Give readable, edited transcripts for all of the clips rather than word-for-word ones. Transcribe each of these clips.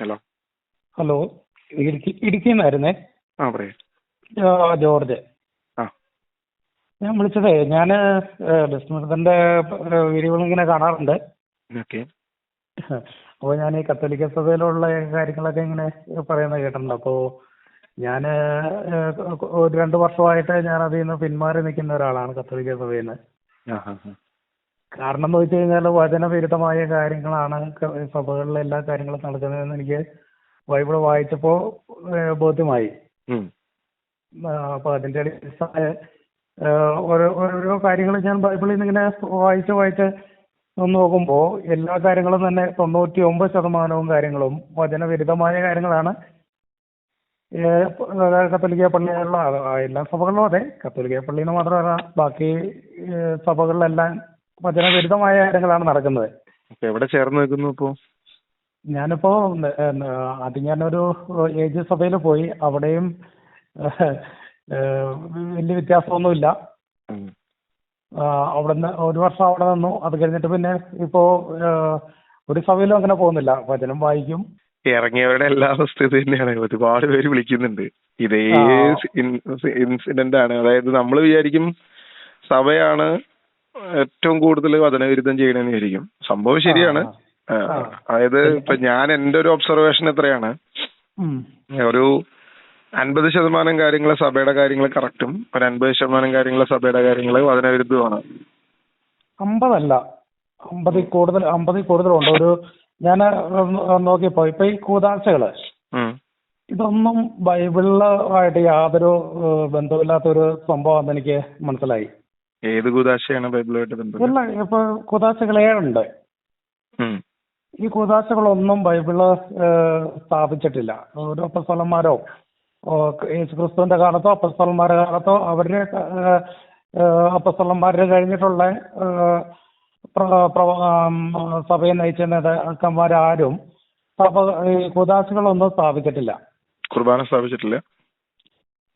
Hello. Hello, ഇടുക്കിയിൽ നിന്നായിരുന്നേ. പറയൂ. George. ആ ഞാൻ വിളിച്ചതേ, ഞാൻ വിസ്മൃതന്റെ വീഡിയോകൾ ഇങ്ങനെ കാണാറുണ്ട്. ഓക്കെ. അപ്പോൾ ഞാൻ ഈ കത്തോലിക്ക സഭയിലുള്ള കാര്യങ്ങളൊക്കെ ഇങ്ങനെ പറയുന്നത് കേട്ടിട്ടുണ്ട്. അപ്പോൾ ഞാൻ ഒരു 2 വർഷമായിട്ട് ഞാൻ അതിൽ നിന്ന് പിന്മാറി നിൽക്കുന്ന ഒരാളാണ്, കത്തോലിക്ക സഭയിൽ നിന്ന്. കാരണം എന്ന് വെച്ച് കഴിഞ്ഞാൽ വചനവിരുദ്ധമായ കാര്യങ്ങളാണ് സഭകളിലെ എല്ലാ കാര്യങ്ങളും നടക്കുന്നതെന്ന് എനിക്ക് ബൈബിൾ വായിച്ചപ്പോൾ ബോധ്യമായി. അപ്പോൾ അതിൻ്റെ അടിസ്ഥാന ഓരോ കാര്യങ്ങൾ ഞാൻ ബൈബിളിൽ നിന്ന് ഇങ്ങനെ വായിച്ച് നോക്കുമ്പോൾ എല്ലാ കാര്യങ്ങളും തന്നെ 99% കാര്യങ്ങളും വചനവിരുദ്ധമായ കാര്യങ്ങളാണ്. കത്തോലിക്ക പള്ളികളിലുള്ള എല്ലാ സഭകളിലും അതെ, കത്തോലിക്ക പള്ളിയിൽ നിന്ന് മാത്രമല്ല ബാക്കി സഭകളിലെല്ലാം വചനവിരുദ്ധമായ കാര്യങ്ങളാണ് നടക്കുന്നത്. എവിടെ ചേർന്ന് നിൽക്കുന്നു ഇപ്പോൾ? ഞാനിപ്പോൾ ആദ്യം ഞാനൊരു ഏജ് സഭയിൽ പോയി. അവിടെയും വലിയ വ്യത്യാസമൊന്നുമില്ല. അവിടുന്ന് 1 വർഷം അവിടെ നിന്നു. അത് കഴിഞ്ഞിട്ട് പിന്നെ ഇപ്പോൾ ഒരു സഭയിലും അങ്ങനെ പോകുന്നില്ല. വചനം വായിക്കും. ഇറങ്ങിയവരുടെ എല്ലാ അവസ്ഥ ഇത് തന്നെയാണ്. ഒരുപാട് പേര് വിളിക്കുന്നുണ്ട്. ഇതേ ഇൻസിഡന്റ് ആണ്. അതായത് നമ്മൾ വിചാരിക്കും സഭയാണ് ഏറ്റവും കൂടുതൽ വചനവിരുദ്ധം ചെയ്യണമെന്ന് വിചാരിക്കും. സംഭവം ശരിയാണ്. അതായത് ഇപ്പൊ ഞാൻ എന്റെ ഒരു ഒബ്സർവേഷൻ എത്രയാണ്, ഒരു 50% കാര്യങ്ങൾ സഭയുടെ കാര്യങ്ങൾ കറക്റ്റും ഒരു 50% കാര്യങ്ങൾ സഭയുടെ കാര്യങ്ങൾ വചനവിരുദ്ധമാണ്. 50 കൂടുതലുണ്ട്. ഒരു ഞാൻ നോക്കിയപ്പോ ഇപ്പൊ ഈ കൂതാശകള് ഇതൊന്നും ബൈബിളിലുമായിട്ട് യാതൊരു ബന്ധമില്ലാത്തൊരു സംഭവമാണെന്ന് എനിക്ക് മനസ്സിലായി. ഏത് കൂതാശയാണ് ബൈബിളുമായിട്ട് ബന്ധം? ഇല്ല, ഇപ്പൊ കൂതാശകൾ 7 ഉണ്ട്. ഈ കൂതാശകളൊന്നും ബൈബിള് സ്ഥാപിച്ചിട്ടില്ല. ഓരോ അപ്പസ്തലന്മാരോ യേശുക്രിസ്തുവിന്റെ കാലത്തോ അപ്പസ്തലന്മാരുടെ കാലത്തോ അവരുടെ അപ്പസ്തലന്മാരുടെ കഴിഞ്ഞിട്ടുള്ള സഭയെ നയിച്ച നേതാക്കന്മാരാരും ഈ കൂതാശകളൊന്നും സ്ഥാപിച്ചിട്ടില്ല. കുർബാന സ്ഥാപിച്ചിട്ടില്ല.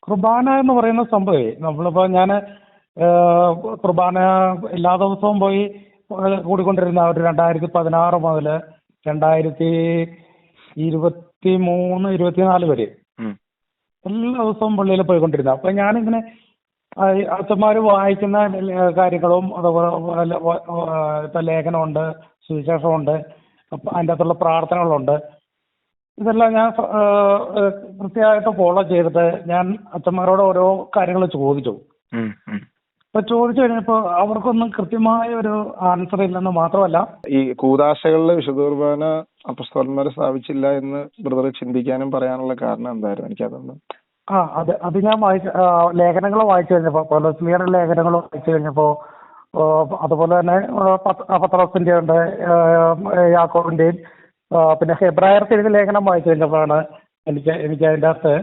കുർബാന എന്ന് പറയുന്ന സംഭവമേ, നമ്മളിപ്പോ ഞാൻ കുർബാന എല്ലാ ദിവസവും പോയി കൂടിക്കൊണ്ടിരുന്ന ഒരു 2016 മുതൽ 2023-24 വരെ എല്ലാ ദിവസവും പള്ളിയിൽ പോയിക്കൊണ്ടിരുന്ന. അപ്പൊ ഞാനിങ്ങനെ അച്ഛന്മാർ വായിക്കുന്ന കാര്യങ്ങളും അതുപോലെ ഇപ്പൊ ലേഖനമുണ്ട്, സുവിശേഷമുണ്ട്, അതിൻ്റെ അകത്തുള്ള പ്രാർത്ഥനകളുണ്ട്. ഇതെല്ലാം ഞാൻ കൃത്യമായിട്ട് ഫോളോ ചെയ്തിട്ട് ഞാൻ അച്ഛന്മാരോട് ഓരോ കാര്യങ്ങൾ ചോദിച്ചു. അപ്പൊ ചോദിച്ചു കഴിഞ്ഞപ്പോ അവർക്കൊന്നും കൃത്യമായ ഒരു ആൻസർ ഇല്ലെന്ന് മാത്രമല്ല, ഈ കൂദാശകളിലെ വിശുദ്ധ കുർബാന അപ്പസ്തലന്മാരെ സ്ഥാപിച്ചില്ല എന്ന് ബ്രദർ ചിന്തിക്കാനും പറയാനുള്ള കാരണം എന്തായിരുന്നു? എനിക്കതൊന്നും അത് ഞാൻ ലേഖനങ്ങൾ വായിച്ചു കഴിഞ്ഞപ്പോ, പൗലോസ്ലീഹയുടെ ലേഖനങ്ങൾ വായിച്ചു കഴിഞ്ഞപ്പോ, അതുപോലെ തന്നെ പത്രോസിന്റെ ഉണ്ട്, യാക്കോബിന്റെയും പിന്നെ ഹെബ്രായർക്ക് എഴുതിയ ലേഖനം വായിച്ചു കഴിഞ്ഞപ്പോഴാണ് എനിക്ക് അതിൻ്റെ അകത്ത്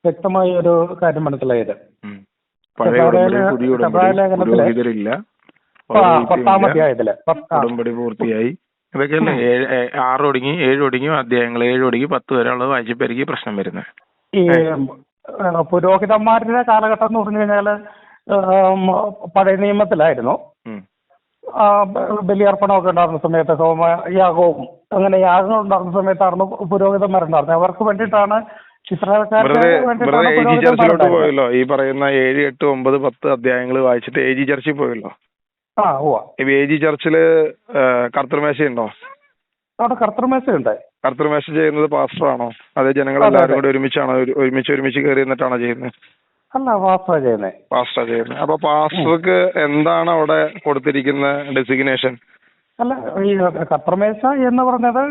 വ്യക്തമായ ഒരു കാര്യം മനസ്സിലായത്. ഉടമ്പടി പൂർത്തിയായി. ഇതൊക്കെയല്ലേ 6 ഒടുങ്ങി 7 ഒടുങ്ങി അധ്യായങ്ങൾ 7 ഒടുങ്ങി 10 വരെയുള്ളത് വായിച്ചപ്പോഴേക്ക് പ്രശ്നം വരുന്നത്. ഈ പുരോഹിതന്മാരുടെ കാലഘട്ടം എന്ന് പറഞ്ഞു കഴിഞ്ഞാല് പഴയ നിയമത്തിലായിരുന്നു. ബലിയർപ്പണമൊക്കെ ഉണ്ടായിരുന്ന സമയത്ത് യാഗവും അങ്ങനെ യാഗങ്ങൾ ഉണ്ടായിരുന്ന സമയത്തായിരുന്നു പുരോഹിതന്മാരുണ്ടായിരുന്നത്. അവർക്ക് വേണ്ടിയിട്ടാണ് ചർച്ചിലോട്ട് പോയല്ലോ. ഈ പറയുന്ന 7, 8, 9, 10 അധ്യായങ്ങൾ വായിച്ചിട്ട് AG ചർച്ചിൽ പോയല്ലോ. AG ചർച്ചില് കർത്തൃമേശയുണ്ടോ? അവിടെ കർത്തൃമേശയുണ്ട്. കർത്തൃമേശ ചെയ്യുന്നത് പാസ്റ്ററാണോ? അതേ ജനങ്ങളെല്ലാവരും കൂടെ ഒരുമിച്ചാണോ ഒരുമിച്ച് കയറി നിന്നിട്ടാണോ ചെയ്യുന്നത്? അല്ല, പാസ്റ്ററാ ചെയ്യുന്നത്. അപ്പൊ പാസ്റ്റർക്ക് എന്താണ് അവിടെ കൊടുത്തിരിക്കുന്ന ഡെസിഗ്നേഷൻ? അല്ല, ഈ കർത്തൃമേശ എന്ന് പറഞ്ഞത്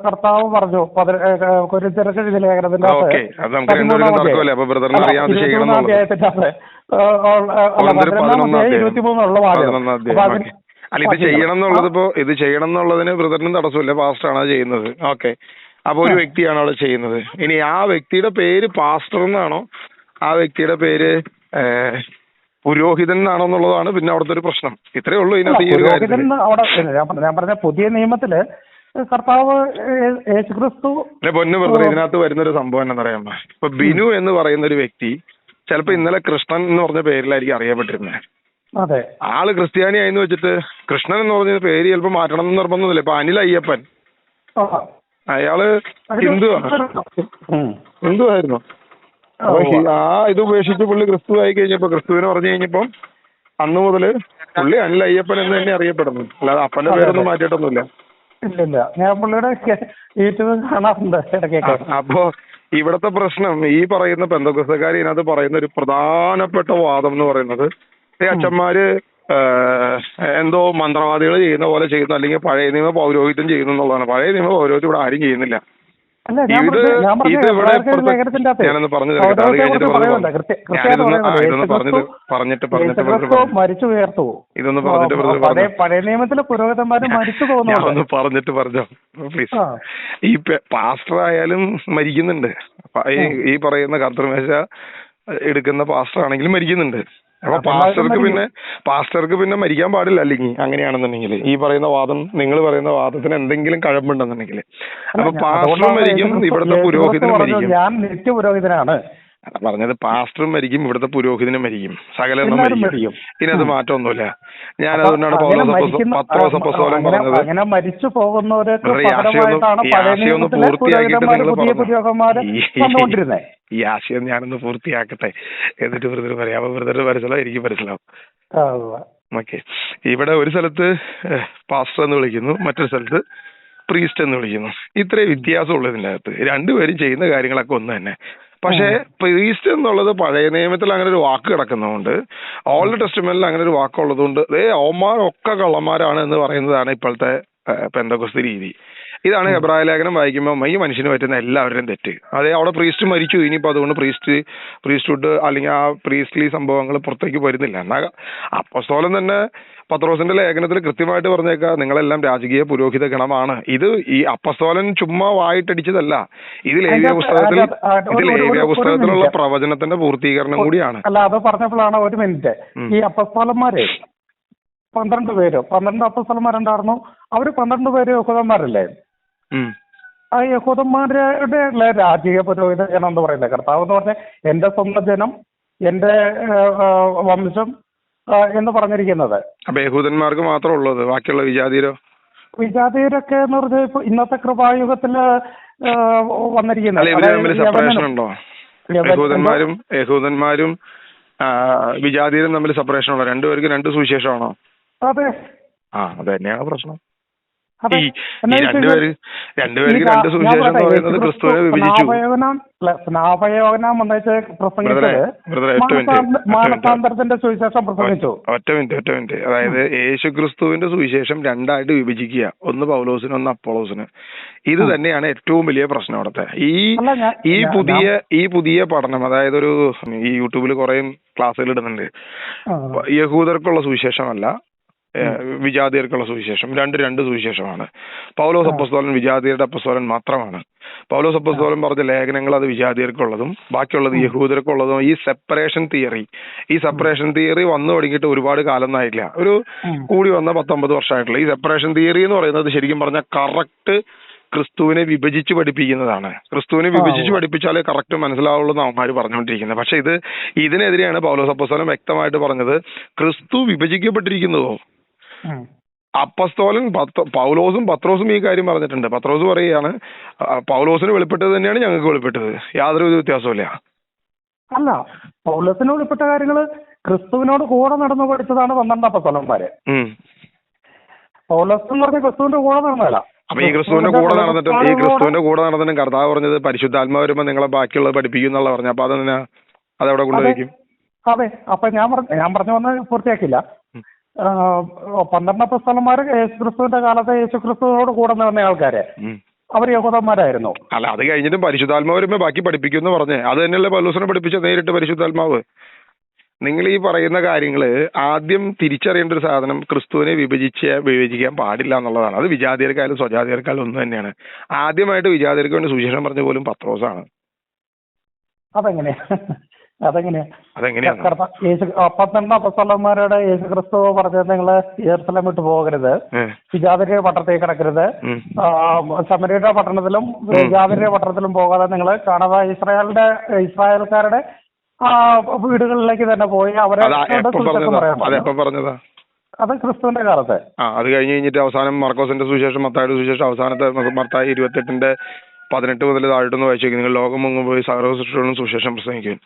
കർത്താവ് പറഞ്ഞു കൊരിന്ത്യർക്ക് ലേഖനത്തിന്റെ 23 അല്ല, ഇത് ചെയ്യണം എന്നുള്ളതിന് ബ്രദറിനും തടസ്സമില്ല. പാസ്റ്ററാണ് ചെയ്യുന്നത്. ഓക്കെ. അപ്പൊ ഒരു വ്യക്തിയാണ് അവിടെ ചെയ്യുന്നത്. ഇനി ആ വ്യക്തിയുടെ പേര് പാസ്റ്റർ എന്നാണോ, ആ വ്യക്തിയുടെ പേര് പുരോഹിതൻ എന്നാണോ എന്നുള്ളതാണ് പിന്നെ അവിടുത്തെ ഒരു പ്രശ്നം. ഇത്രയേ ഉള്ളൂ ഇതിനകത്ത്. ഞാൻ പറഞ്ഞ പുതിയ നിയമത്തില് കർത്താവ് യേശുക്രിസ്തു പൊന്നു ബ്രദർ, ഇതിനകത്ത് വരുന്നൊരു സംഭവം എന്നറിയാമോ? ഇപ്പൊ ബിനു എന്ന് പറയുന്ന ഒരു വ്യക്തി ചിലപ്പോ ഇന്നലെ കൃഷ്ണൻ എന്ന് പറഞ്ഞ പേരിലായിരിക്കും അറിയപ്പെട്ടിരുന്നത്. അതെ, ആള് ക്രിസ്ത്യാനിയായിന്ന് വെച്ചിട്ട് കൃഷ്ണൻ എന്ന് പറഞ്ഞ പേര് ചിലപ്പോൾ മാറ്റണം എന്ന് നിർബന്ധമൊന്നുമില്ല. ഇപ്പൊ അനിൽ അയ്യപ്പൻ അയാള് അതിന് ഹിന്ദുവാണ്. ഉം. ഹിന്ദുവായിരുന്നു. ആ, അപ്പൊ ഉവ്വ. ആ ഇത് ഉപേക്ഷിച്ച് പുള്ളി ക്രിസ്തു ആയി കഴിഞ്ഞപ്പോ, ക്രിസ്തുവിനെ പറഞ്ഞു കഴിഞ്ഞപ്പം അന്ന് മുതല് പുള്ളി അനിൽ അയ്യപ്പൻ എന്ന് തന്നെ അറിയപ്പെടുന്നു. അല്ലാതെ അപ്പന്റെ അതെ, പേരൊന്നും അതെ. മാറ്റിയിട്ടൊന്നുമില്ല. ഇല്ലില്ല, ഞാൻ പുള്ളിയുടെ യൂട്യൂബ് കാണാറുണ്ട് ഇടയ്ക്കൊക്കെ. അപ്പോ ഇവിടത്തെ പ്രശ്നം ഈ പറയുന്ന പെന്തക്കോസ്തക്കാർ ഇതിനകത്ത് പറയുന്ന ഒരു പ്രധാനപ്പെട്ട വാദം എന്ന് പറയുന്നത്, ഈ അച്ഛന്മാര് എന്തോ മന്ത്രവാദികൾ ചെയ്യുന്ന പോലെ ചെയ്യുന്നു, അല്ലെങ്കിൽ പഴയ നിയമ പൗരോഹിത്യം ചെയ്യുന്നു എന്നുള്ളതാണ്. പഴയ നിയമ പൗരോഹിത്യം ഇവിടെ ആരും ചെയ്യുന്നില്ല. അല്ല, ഞാൻ ഇത് പറഞ്ഞ ഇത് ഇവിടെ ഇപ്പുറത്തെ ലേഖനത്തിന്റെ അകത്ത് ഞാനൊന്ന് പറഞ്ഞു തരട്ടെ, അത് കഴിഞ്ഞിട്ട് ഇതൊന്ന് പറഞ്ഞിട്ട് മരിച്ചു ഉയർത്തു. ഇതൊന്ന് പറഞ്ഞിട്ട് പഴയ നിയമത്തിലെ പുരോഹിതന്മാര് മരിച്ചു പോകുന്നു. ഞാനൊന്ന് പറഞ്ഞിട്ട് പറഞ്ഞോ പ്ലീസ്. ഈ പാസ്റ്റർ ആയാലും മരിക്കുന്നുണ്ട്. ഈ പറയുന്ന കർത്തൃമേശ എടുക്കുന്ന പാസ്റ്റർ ആണെങ്കിലും മരിക്കുന്നുണ്ട്. അപ്പൊ പാസ്റ്റർക്ക് പിന്നെ മരിക്കാൻ പാടില്ല. അല്ലെങ്കിൽ അങ്ങനെയാണെന്നുണ്ടെങ്കിൽ ഈ പറയുന്ന വാദം, നിങ്ങൾ പറയുന്ന വാദത്തിന് എന്തെങ്കിലും കഴമ്പുണ്ടെന്നുണ്ടെങ്കിൽ അപ്പൊ പാസ്റ്റർ മരിക്കും, ഇവിടുത്തെ പുരോഹിതനും മരിക്കും. ഞാൻ നിത്യ പുരോഹിതനാണ് പറഞ്ഞത്. പാസ്റ്ററും മരിക്കും, ഇവിടുത്തെ പുരോഹിതനും മരിക്കും, സകലനും മരിക്കും. ഇതിനകത്ത് മാറ്റമൊന്നുമില്ല. ഞാൻ അതുകൊണ്ടാണ് പത്രോസ് അപ്പോസ്തലൻ പറഞ്ഞത്. അങ്ങനെ മരിച്ചു പോകുന്നവർക്ക് ഈ ആശയം ഞാനൊന്ന് പൂർത്തിയാക്കട്ടെ, എന്നിട്ട് ബ്രദർ പറയാം. അപ്പൊ ബ്രദർ മനസ്സിലാവും, എനിക്ക് മനസ്സിലാവും. ഓക്കെ. ഇവിടെ ഒരു സ്ഥലത്ത് പാസ്റ്റർ എന്ന് വിളിക്കുന്നു, മറ്റൊരു സ്ഥലത്ത് പ്രീസ്റ്റ് എന്ന് വിളിക്കുന്നു. ഇത്രയും വ്യത്യാസമുള്ളൂ ഇതിൻ്റെ അകത്ത്. രണ്ടുപേരും ചെയ്യുന്ന കാര്യങ്ങളൊക്കെ ഒന്ന് തന്നെ. പക്ഷേ പ്രീസ്റ്റ് എന്നുള്ളത് പഴയ നിയമത്തിൽ അങ്ങനെ ഒരു വാക്ക് കിടക്കുന്നതുകൊണ്ട്, ഓൾഡ് ടെസ്റ്റ്മെന്റിൽ അങ്ങനെ ഒരു വാക്കുള്ളതുകൊണ്ട് അവന്മാരൊക്കെ കള്ളന്മാരാണ് എന്ന് പറയുന്നതാണ് ഇപ്പോഴത്തെ പെന്തക്കോസ്ത് രീതി. ഇതാണ് ഹെബ്രായ ലേഖനം വായിക്കുമ്പോൾ ഈ മനുഷ്യന് പറ്റുന്ന എല്ലാവരുടെയും തെറ്റ്. അതേ അവിടെ പ്രീസ്റ്റ് മരിച്ചു, ഇനിയിപ്പോൾ അതുകൊണ്ട് പ്രീസ്റ്റ്ഹുഡ് അല്ലെങ്കിൽ ആ പ്രീസ്റ്റ്ലി സംഭവങ്ങൾ പുറത്തേക്ക് വരുന്നില്ല. എന്നാൽ അപ്പോസ്തലൻ തന്നെ പത്രോസിന്റെ ലേഖനത്തിൽ കൃത്യമായിട്ട് പറഞ്ഞേക്കാം, നിങ്ങളെല്ലാം രാജകീയ പുരോഹിത ഗണമാണ്. ഇത് ഈ അപ്പോസ്തലൻ ചുമ്മാ വായിട്ടടിച്ചതല്ല. ഇത് ലേവ്യ പുസ്തകത്തിലുള്ള പ്രവചനത്തിന്റെ പൂർത്തീകരണം കൂടിയാണ്. അല്ല, അത് പറഞ്ഞപ്പോഴാണ് ഒരു മിനിറ്റ്. ഈ അപ്പോസ്തലന്മാരെ 12 അപ്പോസ്തലന്മാരുണ്ടായിരുന്നു. അവര് 12 പേര് യഹൂദന്മാരല്ലേ? ആ യഹൂദന്മാരുടെ രാജകീയ പുരോഹിത ജനം എന്ന് പറയുന്നത് കർത്താവ് എന്ന് പറഞ്ഞാൽ എന്റെ സ്വന്തം ജനം, എന്റെ വംശം എന്ന് പറഞ്ഞിരിക്കുന്നത്. അപ്പൊ യഹൂദന്മാർക്ക് മാത്രം ഉള്ളത്, ബാക്കിയുള്ള വിജാതീയരൊക്കെ എന്ന് പറഞ്ഞാൽ ഇപ്പൊ ഇന്നത്തെ കൃപായുഗത്തില് വന്നിരിക്കുന്നത്. സെപ്പറേഷൻ ഉണ്ടോ? യഹൂദന്മാരും വിജാതീയരും തമ്മിൽ സെപ്പറേഷൻ ഉണ്ടോ? രണ്ടുപേർക്ക് രണ്ട് സുവിശേഷമാണോ? അതെ. അത് തന്നെയാണ് പ്രശ്നം. രണ്ടുപേർക്ക് രണ്ട് സുവിശേഷം എന്ന് പറയുന്നത് ക്രിസ്തുവിനെ വിഭജിച്ചു. സ്നാപയോഗ്നം മാനസാന്തരത്തിന്റെ സുവിശേഷം പ്രസംഗിച്ചു. ഒറ്റ മിനിറ്റ്. അതായത് യേശു ക്രിസ്തുവിന്റെ സുവിശേഷം രണ്ടായിട്ട് വിഭജിക്കുക, ഒന്ന് പൗലോസിന്, ഒന്ന് അപ്പോളോസിന്. ഇത് തന്നെയാണ് ഏറ്റവും വലിയ പ്രശ്നം അവിടുത്തെ. ഈ പുതിയ പഠനം, അതായത് ഈ യൂട്യൂബിൽ കുറെ ക്ലാസ്സുകൾ ഇടുന്നുണ്ട്. യഹൂദർക്കുള്ള സുവിശേഷമല്ല, വിജാതിയർക്കുള്ള സുവിശേഷം. രണ്ട് സുവിശേഷമാണ്. പൗലോസ് അപ്പോസ്തലൻ വിജാതിയരുടെ അപ്പോസ്തലൻ മാത്രമാണ്. പൗലോസ് അപ്പോസ്തലൻ പറഞ്ഞ ലേഖനങ്ങൾ അത് വിജാതിയർക്കുള്ളതും ബാക്കിയുള്ളത് യഹൂദർക്കുള്ളതും. ഈ സെപ്പറേഷൻ തിയറി വന്നു തുടങ്ങിയിട്ട് ഒരുപാട് കാലം ആയില്ല, ഒരു കൂടി വന്ന 19 വർഷമായിട്ടുള്ള ഈ സെപ്പറേഷൻ തിയറി എന്ന് പറയുന്നത് ശരിക്കും പറഞ്ഞാൽ കറക്റ്റ് ക്രിസ്തുവിനെ വിഭജിച്ച് പഠിപ്പിക്കുന്നതാണ്. ക്രിസ്തുവിനെ വിഭജിച്ച് പഠിപ്പിച്ചാലേ കറക്റ്റ് മനസ്സിലാവുള്ളൂ എന്ന് അവന്മാർ പറഞ്ഞുകൊണ്ടിരിക്കുന്നത്. പക്ഷെ ഇതിനെതിരെയാണ് പൗലോസ് അപ്പോസ്തലൻ വ്യക്തമായിട്ട് പറഞ്ഞത്. ക്രിസ്തു വിഭജിക്കപ്പെട്ടിരിക്കുന്നതോ? അപ്പോസ്തലൻ പൗലോസും പത്രോസും ഈ കാര്യം പറഞ്ഞിട്ടുണ്ട്. പത്രോസ് പറയുകയാണ്, പൗലോസിന് വെളിപ്പെട്ടത് തന്നെയാണ് ഞങ്ങൾക്ക് വെളിപ്പെട്ടത്, യാതൊരു വ്യത്യാസമില്ല. അല്ല, പൗലോസിന് വെളിപ്പെട്ട കാര്യങ്ങള് ക്രിസ്തുവിനോട് കൂടെ നടന്നു പഠിച്ചതാണ് 12 അപ്പോസ്തലന്മാര്. പൗലോസ് എന്ന് പറഞ്ഞ ക്രിസ്തുവിന്റെ കൂടെ നടന്നതല്ല. അപ്പൊ ഈ ക്രിസ്തുവിന്റെ കൂടെ നടന്നിട്ടും കർത്താവ് പറഞ്ഞത് പരിശുദ്ധാത്മാവ് വരുമ്പോ നിങ്ങളെ ബാക്കിയുള്ളത് പഠിപ്പിക്കും എന്നുള്ള പറഞ്ഞു. അപ്പൊ അതെവിടെ കൊണ്ടുവയ്ക്കും? അതെ. അപ്പൊ ഞാൻ പറഞ്ഞു വന്ന് പൂർത്തിയാക്കില്ല. 12 അപ്പോസ്തലന്മാര് യേശുക്രിസ്തുവിന്റെ കാലത്ത് യേശുക്രിസ്തുവിനോട് കൂടെ നടന്ന ആൾക്കാര്, അവർ യഹൂദന്മാരായിരുന്നു. അല്ല, അത് കഴിഞ്ഞിട്ടും പരിശുദ്ധാത്മാവ് വരുമ്പോ ബാക്കി പഠിപ്പിക്കും എന്ന് പറഞ്ഞേ. അത് തന്നെയല്ലേ പൗലോസിനെ പഠിപ്പിച്ച നേരിട്ട് പരിശുദ്ധാത്മാവ്. നിങ്ങൾ ഈ പറയുന്ന കാര്യങ്ങള് ആദ്യം തിരിച്ചറിയേണ്ട ഒരു സാധനം, ക്രിസ്തുവിനെ വിഭജിക്കാൻ പാടില്ല എന്നുള്ളതാണ്. അത് വിജാതിയർക്കായാലും സ്വജാതിയർക്കായാലും ഒന്ന് തന്നെയാണ്. ആദ്യമായിട്ട് വിജാതിയർക്ക് വേണ്ടി സുവിശേഷം പറഞ്ഞ പോലും പത്രോസാണ്. അതെങ്ങനെയാ 12 അപ്പോസ്തലന്മാരുടെ യേശുക്രിസ്തു പറഞ്ഞത്, നിങ്ങള് യെരൂശലേം വിട്ടു പോകരുത്, വിജാതിരുടെ പട്ടണത്തിൽ കിടക്കരുത്, ശമര്യയുടെ പട്ടണത്തിലും വിജാതിരുടെ പട്ടണത്തിലും പോകാതെ നിങ്ങൾ കാണാതെ ഇസ്രായേൽക്കാരുടെ വീടുകളിലേക്ക് തന്നെ പോയി അവരെ പറഞ്ഞതാ? അത് ക്രിസ്തുവിന്റെ കാലത്ത്. അത് കഴിഞ്ഞ് കഴിഞ്ഞിട്ട് അവസാനം മാർക്കോസിന്റെ സുവിശേഷം, മത്തായിയുടെ സുവിശേഷം, അവസാനത്തെ മത്തായി 28:18 മുതൽ താഴോട്ടൊന്ന് വായിച്ചു. നിങ്ങൾ ലോകം മുങ്ങും പോയി സകല സൃഷ്ടികളോടും സുവിശേഷം പ്രസംഗിക്കും.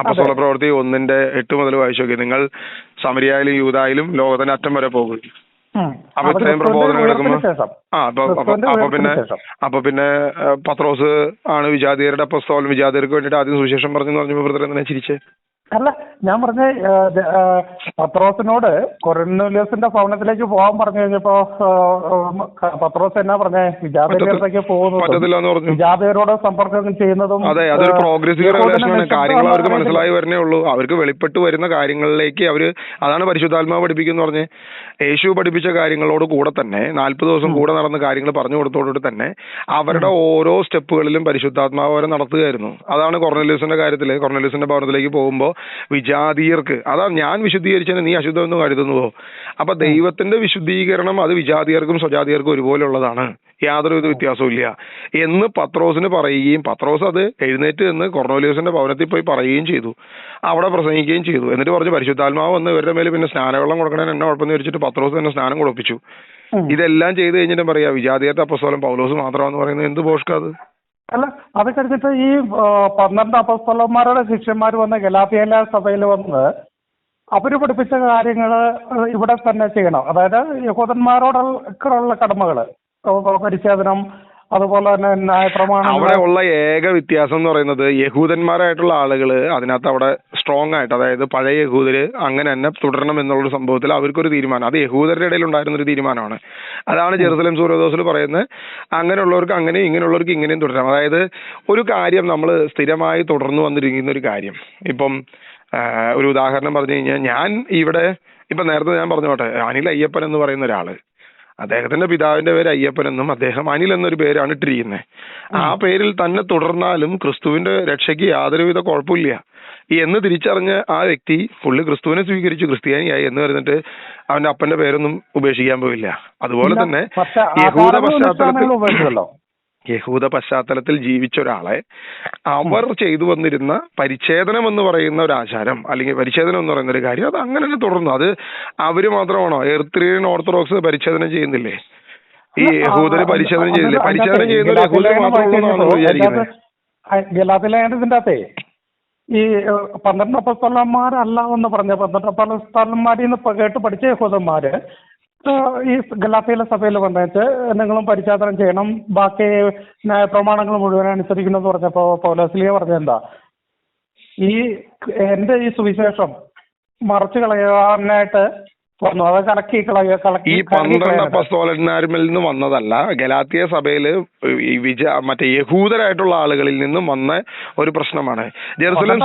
അപ്പോസ്തല പ്രവൃത്തി 1:8 മുതൽ വായിച്ചു നോക്കി. നിങ്ങൾ സമരിയായാലും യൂദായാലും ലോകത്തിന്റെ അറ്റം വരെ പോകും. അപ്പൊ ഇത്രയും പ്രബോധനം കിടക്കുമ്പോ അപ്പൊ പിന്നെ പത്രോസ് ആണ് വിജാതിയരുടെ അപ്പോസ്തലൻ, വിജാതിയർക്ക് വേണ്ടിട്ട് ആദ്യം സുവിശേഷം പറഞ്ഞെന്ന് പറഞ്ഞപ്പോ ബ്രദർ എന്തിനാ ചിരിച്ചേ? അല്ല, ഞാൻ പറഞ്ഞ പത്രോസിനോട് കൊർന്നേലിയോസിന്റെ ഭവനത്തിലേക്ക് പോകാൻ പറഞ്ഞു കഴിഞ്ഞപ്പോ പത്രോസ് എന്നാ പറഞ്ഞേ? വിജാതിയരിലേക്ക് പോകുന്നതും വിജാതിയരോട് സമ്പർക്കം ചെയ്യുന്നതും. അതെ, അതൊരു പ്രോഗ്രസീവ് റിലേഷനാണ്. കാര്യങ്ങൾ അവർക്ക് മനസ്സിലായി വരുന്നേ ഉള്ളൂ. അവർക്ക് വെളിപ്പെട്ട് വരുന്ന കാര്യങ്ങളിലേക്ക് അതാണ് പരിശുദ്ധാത്മാവ് പഠിപ്പിക്കുന്നു പറഞ്ഞ്. യേശു പഠിപ്പിച്ച കാര്യങ്ങളോട് കൂടെ തന്നെ 40 ദിവസം കൂടെ നടന്ന കാര്യങ്ങൾ പറഞ്ഞു കൊടുത്തോടുകൂടി തന്നെ അവരുടെ ഓരോ സ്റ്റെപ്പുകളിലും പരിശുദ്ധാത്മാവ് അവരെ നടത്തുകയായിരുന്നു. അതാണ് കൊർന്നേലിയോസിന്റെ കാര്യത്തില്. കൊർന്നേലിയോസിന്റെ ഭവനത്തിലേക്ക് പോകുമ്പോൾ വിജാതീയർക്ക്, അതാ ഞാൻ വിശുദ്ധീകരിച്ചതിന് നീ അശുദ്ധമെന്ന് കരുതുന്നുവോ? അപ്പൊ ദൈവത്തിന്റെ വിശുദ്ധീകരണം അത് വിജാതീയർക്കും സ്വജാതീയർക്കും ഒരുപോലെ ഉള്ളതാണ്, യാതൊരുവിധ വ്യത്യാസവും ഇല്ല എന്ന് പത്രോസിന് പറയുകയും പത്രോസ് അത് എഴുന്നേറ്റ് എന്ന് കൊർന്നേലിയോസിന്റെ ഭവനത്തിൽ പോയി പറയുകയും ചെയ്തു, അവിടെ പ്രസംഗിക്കുകയും ചെയ്തു. എന്നിട്ട് പറഞ്ഞു പരിശുദ്ധാത്മാവ് വന്ന് ഇവരുടെ മേലെ പിന്നെ സ്നാനവെള്ളം കൊടുക്കണേന് എന്നെ കുഴപ്പമെന്ന് വെച്ചിട്ട് പത്രോസ് തന്നെ സ്നാനം കൊടുപ്പിച്ചു. ഇതെല്ലാം ചെയ്ത് കഴിഞ്ഞിട്ട് പറയാ വിജാതീയരുടെ അപ്പോസ്തലൻ പൗലോസ് മാത്രമാണെന്ന് പറയുന്നത് എന്ത് ഭോഷ്കാത്? അല്ല, അത് കഴിഞ്ഞിട്ട് ഈ 12 അപ്പോസ്തലന്മാരുടെ ശിഷ്യന്മാർ വന്ന് ഗലാത്യയിലെ സഭയിൽ വന്ന് അവര് പഠിപ്പിച്ച കാര്യങ്ങള് ഇവിടെ തന്നെ ചെയ്യണം. അതായത് യഹൂദന്മാരോടുള്ള കടമകള്, പരിച്ഛേദനം, അതുപോലെ തന്നെ ന്യായപ്രമാണം. അവിടെ ഉള്ള ഏക വ്യത്യാസം എന്ന് പറയുന്നത് യഹൂദന്മാരായിട്ടുള്ള ആളുകള് അതിനകത്ത് അവിടെ സ്ട്രോങ് ആയിട്ട്, അതായത് പഴയ യഹൂദര് അങ്ങനെ തന്നെ തുടരണം എന്നുള്ളൊരു സംഭവത്തിൽ അവർക്കൊരു തീരുമാനം, അത് യഹൂദരുടെ ഇടയിൽ ഉണ്ടായിരുന്ന ഒരു തീരുമാനമാണ്. അതാണ് ജെറുസലേം സൂനോദോസിൽ പറയുന്നത്. അങ്ങനെയുള്ളവർക്ക് അങ്ങനെയും ഇങ്ങനെയുള്ളവർക്ക് ഇങ്ങനെയും തുടരാം. അതായത് ഒരു കാര്യം നമ്മൾ സ്ഥിരമായി തുടർന്നു വന്നിരിക്കുന്ന ഒരു കാര്യം, ഇപ്പം ഒരു ഉദാഹരണം പറഞ്ഞു കഴിഞ്ഞാൽ, ഞാൻ ഇവിടെ ഇപ്പൊ നേരത്തെ ഞാൻ പറഞ്ഞോട്ടെ, അനിൽ അയ്യപ്പൻ എന്ന് പറയുന്ന ഒരാള്, അദ്ദേഹത്തിന്റെ പിതാവിന്റെ പേര് അയ്യപ്പൻ എന്നും അദ്ദേഹം അനിൽ എന്നൊരു പേരാണ് ഇട്ടിരിക്കുന്നത്. ആ പേരിൽ തന്നെ തുടർന്നാലും ക്രിസ്തുവിന്റെ രക്ഷയ്ക്ക് യാതൊരുവിധ കുഴപ്പമില്ല എന്ന് തിരിച്ചറിഞ്ഞ ആ വ്യക്തി പുള്ളി ക്രിസ്തുവിനെ സ്വീകരിച്ചു, ക്രിസ്ത്യാനിയായി എന്ന് പറഞ്ഞിട്ട് അവന്റെ അപ്പന്റെ പേരൊന്നും ഉപേക്ഷിക്കാൻ പോയില്ല. അതുപോലെ തന്നെ യഹൂദ പശ്ചാത്തലത്തിൽ ജീവിച്ച ഒരാളെ അവർ ചെയ്തു വന്നിരുന്ന പരിച്ഛേദനം എന്ന് പറയുന്ന ഒരു ആചാരം, അല്ലെങ്കിൽ പരിച്ഛേദനം എന്ന് പറയുന്ന ഒരു കാര്യം, അത് അങ്ങനെ തന്നെ തുടർന്നു. അത് അവര് മാത്രമാണോ? എർത്രിയൻ ഓർത്തഡോക്സ് പരിച്ഛേദനം ചെയ്യുന്നില്ലേ? ഈ യഹൂദര് പരിച്ഛേദനം ചെയ്തില്ലേ? പരിച്ഛേദനം ചെയ്യുന്ന യഹൂദര് മാത്രമാണോ വിചാരിക്കുന്നത്? ഗലാത്യലേഖനത്തിന്റെ അകത്തെ ഈ 12 അപ്പോസ്തലന്മാരല്ല എന്ന് പറഞ്ഞ 12 അപ്പോസ്തലന്മാരിൽ നിന്ന് കേട്ട് പഠിച്ച യഹൂദന്മാര് ഈ ഗലാത്യയിലെ സഭയിൽ വന്നിട്ട് നിങ്ങളും പരിച്ഛേദനം ചെയ്യണം, ബാക്കി പ്രമാണങ്ങൾ മുഴുവൻ അനുസരിക്കണം എന്ന് പറഞ്ഞപ്പോ പൗലോസ്ലീഹ പറഞ്ഞെന്താ? എന്റെ ഈ സുവിശേഷം മറച്ചു കളയാനായിട്ട് വന്നു, അത് കലക്കി ഈ 12 അപ്പോസ്തലന്മാരിൽ നിന്ന് വന്നതല്ല, ഗലാത്യ സഭയില് മറ്റേ യഹൂദരായിട്ടുള്ള ആളുകളിൽ നിന്നും വന്ന ഒരു പ്രശ്നമാണ്. ജെറുസലേം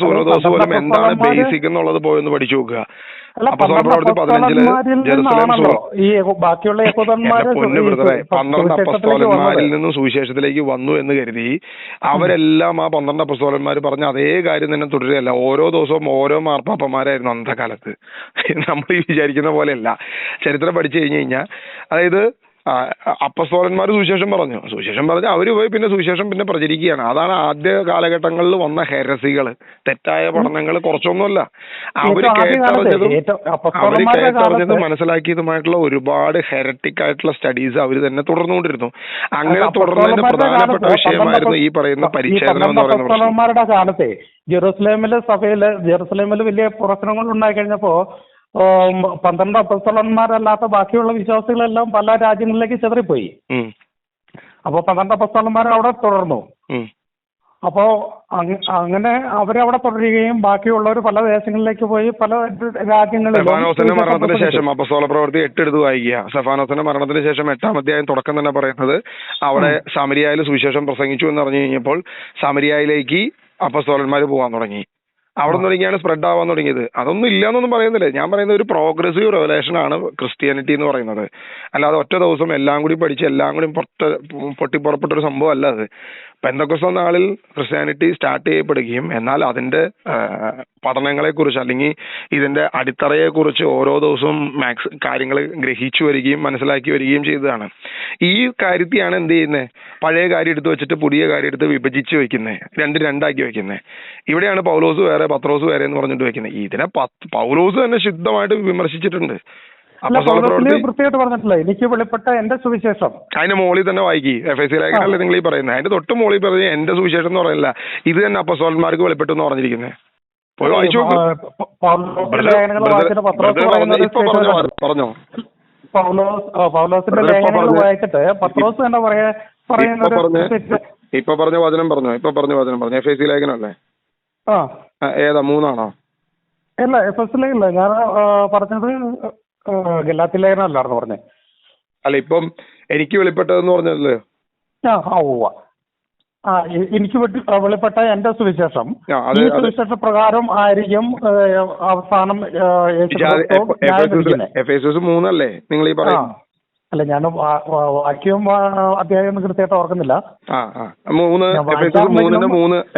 സൂനോദോസ് പോലും എന്താണ് ബേസിക് എന്നുള്ളത് പോയെന്ന് പഠിച്ചു നോക്കുക. അപ്പോസ്തല പ്രവൃത്തി 15 ഈ ബാക്കിയുള്ള 12 അപ്പോസ്തലന്മാരിൽ നിന്നും സുവിശേഷത്തിലേക്ക് വന്നു എന്ന് കരുതി അവരെല്ലാം ആ 12 അപ്പോസ്തലന്മാർ പറഞ്ഞ അതേ കാര്യം തന്നെ തുടരുകയല്ല. ഓരോ ദിവസവും ഓരോ മാർപ്പാപ്പന്മാരായിരുന്നു അന്നത്തെ കാലത്ത്. നമ്മൾ ഈ വിചാരിക്കുന്ന പോലെയല്ല. ചരിത്രം പഠിച്ചു കഴിഞ്ഞു കഴിഞ്ഞാൽ, അതായത് അപ്പസ്തോലന്മാർ സുവിശേഷം പറഞ്ഞു അവര് പോയി പിന്നെ സുവിശേഷം പിന്നെ പ്രചരിക്കുകയാണ്. അതാണ് ആദ്യ കാലഘട്ടങ്ങളിൽ വന്ന ഹെരസികള്, തെറ്റായ പഠനങ്ങൾ കുറച്ചൊന്നുമല്ല. അവര് കേട്ടറിഞ്ഞതും മനസ്സിലാക്കിയതുമായിട്ടുള്ള ഒരുപാട് ഹെററ്റിക് ആയിട്ടുള്ള സ്റ്റഡീസ് അവര് തന്നെ തുടർന്നുകൊണ്ടിരുന്നു. അങ്ങനെ തുടർന്നതിന് പ്രധാനപ്പെട്ട വിഷയമായിരുന്നു ഈ പറയുന്ന പരിച്ഛേദനം എന്ന് പറയുന്ന പ്രശ്നം. കാലത്തെ ജെറുസലേമില് വലിയ പ്രശ്നങ്ങൾ ഉണ്ടായി കഴിഞ്ഞപ്പോ 12 അപ്പോസ്തലന്മാരല്ലാത്ത ബാക്കിയുള്ള വിശ്വാസികളെല്ലാം പല രാജ്യങ്ങളിലേക്ക് ചെതറിപ്പോയി. അപ്പൊ 12 അപ്പോസ്തലന്മാർ അവിടെ തുടർന്നു. അപ്പോ അങ്ങനെ അവരവിടെ തുടരുകയും ബാക്കിയുള്ളവർ പല ദേശങ്ങളിലേക്ക് പോയി പല രാജ്യങ്ങളിലും. സെഫാനോസിന്റെ മരണത്തിന് ശേഷം അപ്പോസ്തല പ്രവൃത്തി 8 എടുത്ത് വായിക്കുക. സെഫാനോസിന്റെ മരണത്തിന് ശേഷം 8-ാം അധ്യായം തുടക്കം തന്നെ പറയുന്നത് അവിടെ സമരിയായിൽ സുവിശേഷം പ്രസംഗിച്ചു എന്ന് പറഞ്ഞു കഴിഞ്ഞപ്പോൾ സമരിയായിലേക്ക് അപ്പോസ്തലന്മാർ പോകാൻ തുടങ്ങി. അവിടെ നിന്നൊക്കെയാണ് സ്പ്രെഡ് ആവാൻ തുടങ്ങിയത്. അതൊന്നും ഇല്ലാന്നൊന്നും പറയുന്നില്ല. ഞാൻ പറയുന്നത് ഒരു പ്രോഗ്രസീവ് റെവലേഷൻ ആണ് ക്രിസ്ത്യാനിറ്റി എന്ന് പറയുന്നത്. അല്ലാതെ ഒറ്റ ദിവസം എല്ലാം കൂടി പഠിച്ച് എല്ലാം കൂടി പൊട്ടിപ്പുറപ്പെട്ടൊരു സംഭവം അല്ല അത്. പെന്തക്കോസ്ത് നാളിൽ ക്രിസ്ത്യാനിറ്റി സ്റ്റാർട്ട് ചെയ്യപ്പെടുകയും എന്നാൽ അതിന്റെ പഠനങ്ങളെക്കുറിച്ച് അല്ലെങ്കിൽ ഇതിന്റെ അടിത്തറയെക്കുറിച്ച് ഓരോ ദിവസവും കാര്യങ്ങൾ ഗ്രഹിച്ചു വരികയും മനസ്സിലാക്കി വരികയും ചെയ്തതാണ്. ഈ കാര്യത്തെയാണ് എന്ത് ചെയ്യുന്നത്, പഴയ കാര്യം എടുത്ത് വെച്ചിട്ട് പുതിയ കാര്യം എടുത്ത് വിഭജിച്ച് വെക്കുന്നത്, രണ്ടാക്കി വെക്കുന്നത്. ഇവിടെയാണ് പൗലോസ് വേറെ പത്രോസ് വേറെ എന്ന് പറഞ്ഞിട്ട് വെക്കുന്നത്. ഇതിനെ പൗലോസ് തന്നെ ശുദ്ധമായിട്ട് വിമർശിച്ചിട്ടുണ്ട്. വൃത്തിയായിട്ട് പറഞ്ഞിട്ടില്ല, എനിക്ക് വെളിപ്പെട്ട എന്റെ സുവിശേഷം. അതിന്റെ മോളിൽ തന്നെ വായിക്കി, എഫേസ്യ ലേഖനമല്ലേ നിങ്ങൾ ഈ പറയുന്നത്, അതിന്റെ തൊട്ട് മോളിൽ പറഞ്ഞ എന്റെ സുവിശേഷം എന്ന് പറയുന്നില്ല, ഇത് തന്നെ അപ്പോസ്തലന്മാർക്ക് വെളിപ്പെട്ടു എന്ന് പറഞ്ഞിരിക്കുന്നത്. പോയി വായിച്ചു നോക്ക്. പറഞ്ഞോ പൗലോസിന്റെ ലേഖനങ്ങൾ വായിച്ചിട്ട് പത്രോസ് തന്നെ ഇപ്പൊ പറഞ്ഞ വചനം പറഞ്ഞോ. എഫേസ്യ ലേഖനം അല്ലേ? ഏതാ, 3 അല്ല, എഫേസ്യ ലേഖനല്ല ഞാൻ പറഞ്ഞത്, ഗലാത്യ ലേഖനം അല്ലായിരുന്നു പറഞ്ഞേ. അല്ല, ഇപ്പം എനിക്ക് വെളിപ്പെട്ടതെന്ന് പറഞ്ഞല്ലേ? എനിക്ക് വെളിപ്പെട്ട എന്റെ സുവിശേഷം, ഈ സുവിശേഷ പ്രകാരം ആയിരിക്കും അവസാനം. എഫേസ്യസ് 3 അല്ലേ നിങ്ങൾ ഈ പറയുന്നത്? അല്ല, ഞാൻ വാക്യവും അധ്യായം കൃത്യമായിട്ട് ഓർക്കുന്നില്ല.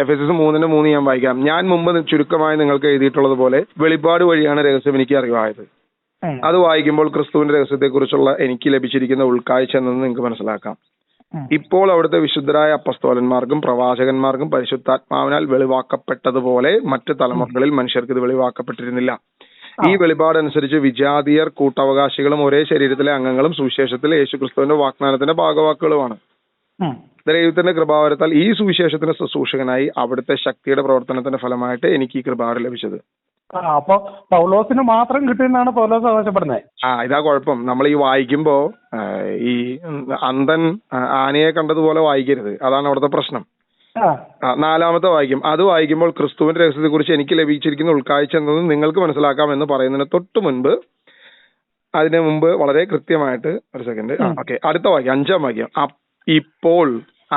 എഫേസ്യസ് 3:3 ഞാൻ വായിക്കാം. ഞാൻ മുമ്പ് ചുരുക്കമായി നിങ്ങൾക്ക് എഴുതിയിട്ടുള്ളത് പോലെ വെളിപ്പാട് വഴിയാണ് രഹസ്യം എനിക്ക് അറിവായത്. അത് വായിക്കുമ്പോൾ ക്രിസ്തുവിന്റെ രഹസ്യത്തെ കുറിച്ചുള്ള എനിക്ക് ലഭിച്ചിരിക്കുന്ന ഉൾക്കാഴ്ച എന്നത് നിങ്ങൾക്ക് മനസ്സിലാക്കാം. ഇപ്പോൾ അവിടുത്തെ വിശുദ്ധരായ അപ്പസ്തോലന്മാർക്കും പ്രവാചകന്മാർക്കും പരിശുദ്ധാത്മാവിനാൽ വെളിവാക്കപ്പെട്ടതുപോലെ മറ്റ് തലമുറകളിൽ മനുഷ്യർക്ക് ഇത് വെളിവാക്കപ്പെട്ടിരുന്നില്ല. ഈ വെളിപാടനുസരിച്ച് വിജാതീയർ കൂട്ടവകാശികളും ഒരേ ശരീരത്തിലെ അംഗങ്ങളും സുവിശേഷത്തിൽ യേശുക്രിസ്തുവിന്റെ വാഗ്ദാനത്തിന്റെ ഭാഗവാക്കുകളുമാണ്. ദൈവത്തിന്റെ കൃപാവരത്താൽ ഈ സുവിശേഷത്തിന്റെ ശുശ്രൂഷകനായി അവിടുത്തെ ശക്തിയുടെ പ്രവർത്തനത്തിന്റെ ഫലമായിട്ട് എനിക്ക് ഈ കൃപാവരം ലഭിച്ചത്. അപ്പൊ പൗലോസിന് മാത്രം കിട്ടിയെന്നാണ് പൗലോസ് അവകാശപ്പെടുന്നത്. ഇതാ കുഴപ്പം. നമ്മൾ ഈ വായിക്കുമ്പോ ഈ അന്ധൻ ആനയെ കണ്ടതുപോലെ വായിക്കരുത്, അതാണ് അവിടുത്തെ പ്രശ്നം. 4 വായിക്കും. അത് വായിക്കുമ്പോൾ ക്രിസ്തുവിന്റെ രഹസ്യത്തെ കുറിച്ച് എനിക്ക് ലഭിച്ചിരിക്കുന്ന ഉൾക്കാഴ്ച എന്നത് നിങ്ങൾക്ക് മനസ്സിലാക്കാം എന്ന് പറയുന്നതിന് തൊട്ട് മുൻപ്, അതിന് മുമ്പ് വളരെ കൃത്യമായിട്ട് ഒരു സെക്കൻഡ്. ഓക്കെ, അടുത്ത വാക്യം 5 വാക്യം. ഇപ്പോൾ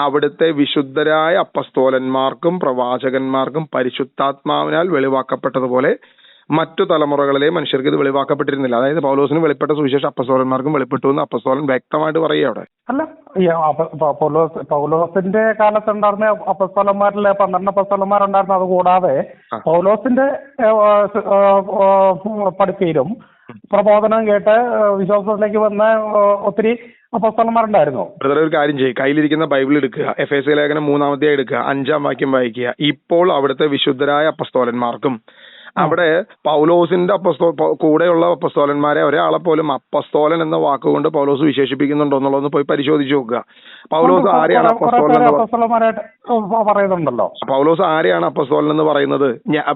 അവിടുത്തെ വിശുദ്ധരായ അപ്പസ്തോലന്മാർക്കും പ്രവാചകന്മാർക്കും പരിശുദ്ധാത്മാവിനാൽ വെളിവാക്കപ്പെട്ടതുപോലെ മറ്റു തലമുറകളിലെ മനുഷ്യർക്ക് ഇത് വെളിവാക്കപ്പെട്ടിരുന്നില്ല. അതായത് പൗലോസിന് വെളിപ്പെട്ട സുവിശേഷം അപ്പസ്തോലന്മാർക്കും വെളിപ്പെട്ടു എന്ന് അപ്പസ്തോലൻ വ്യക്തമായിട്ട് പറയുക അവിടെ. അല്ല, പൗലോസിന്റെ കാലത്തുണ്ടായിരുന്ന അപ്പസ്തോലന്മാരിലെ 12 അപ്പസ്തോലന്മാരുണ്ടായിരുന്നു. അതുകൂടാതെ പൗലോസിന്റെ പഠിപ്പയിലും പ്രബോധനം കേട്ട് വിശ്വാസത്തിലേക്ക് വന്ന ഒത്തിരി അപ്പസ്തോലന്മാരുണ്ടായിരുന്നു. ബ്രദർ, ഒരു കാര്യം ചെയ്യും, കയ്യിലിരിക്കുന്ന ബൈബിൾ എടുക്കുക, എഫേസ്യ ലേഖനം 3 എടുക്കുക, 5 വാക്യം വായിക്കുക. ഇപ്പോൾ അവിടുത്തെ വിശുദ്ധരായ അപ്പസ്തോലന്മാർക്കും, അവിടെ പൗലോസിന്റെ കൂടെയുള്ള അപ്പസ്തോലന്മാരെ ഒരാളെ പോലും അപ്പസ്തോലൻ എന്ന വാക്കുകൊണ്ട് പൗലോസ് വിശേഷിപ്പിക്കുന്നുണ്ടോ എന്നുള്ളതൊന്ന് പോയി പരിശോധിച്ച് നോക്കുക. പൗലോസ് ആരെയാണ് അപ്പസ്തോലൻ പറയുന്നുണ്ടല്ലോ? പൗലോസ് ആരെയാണ് അപ്പസ്തോലൻ എന്ന് പറയുന്നത്?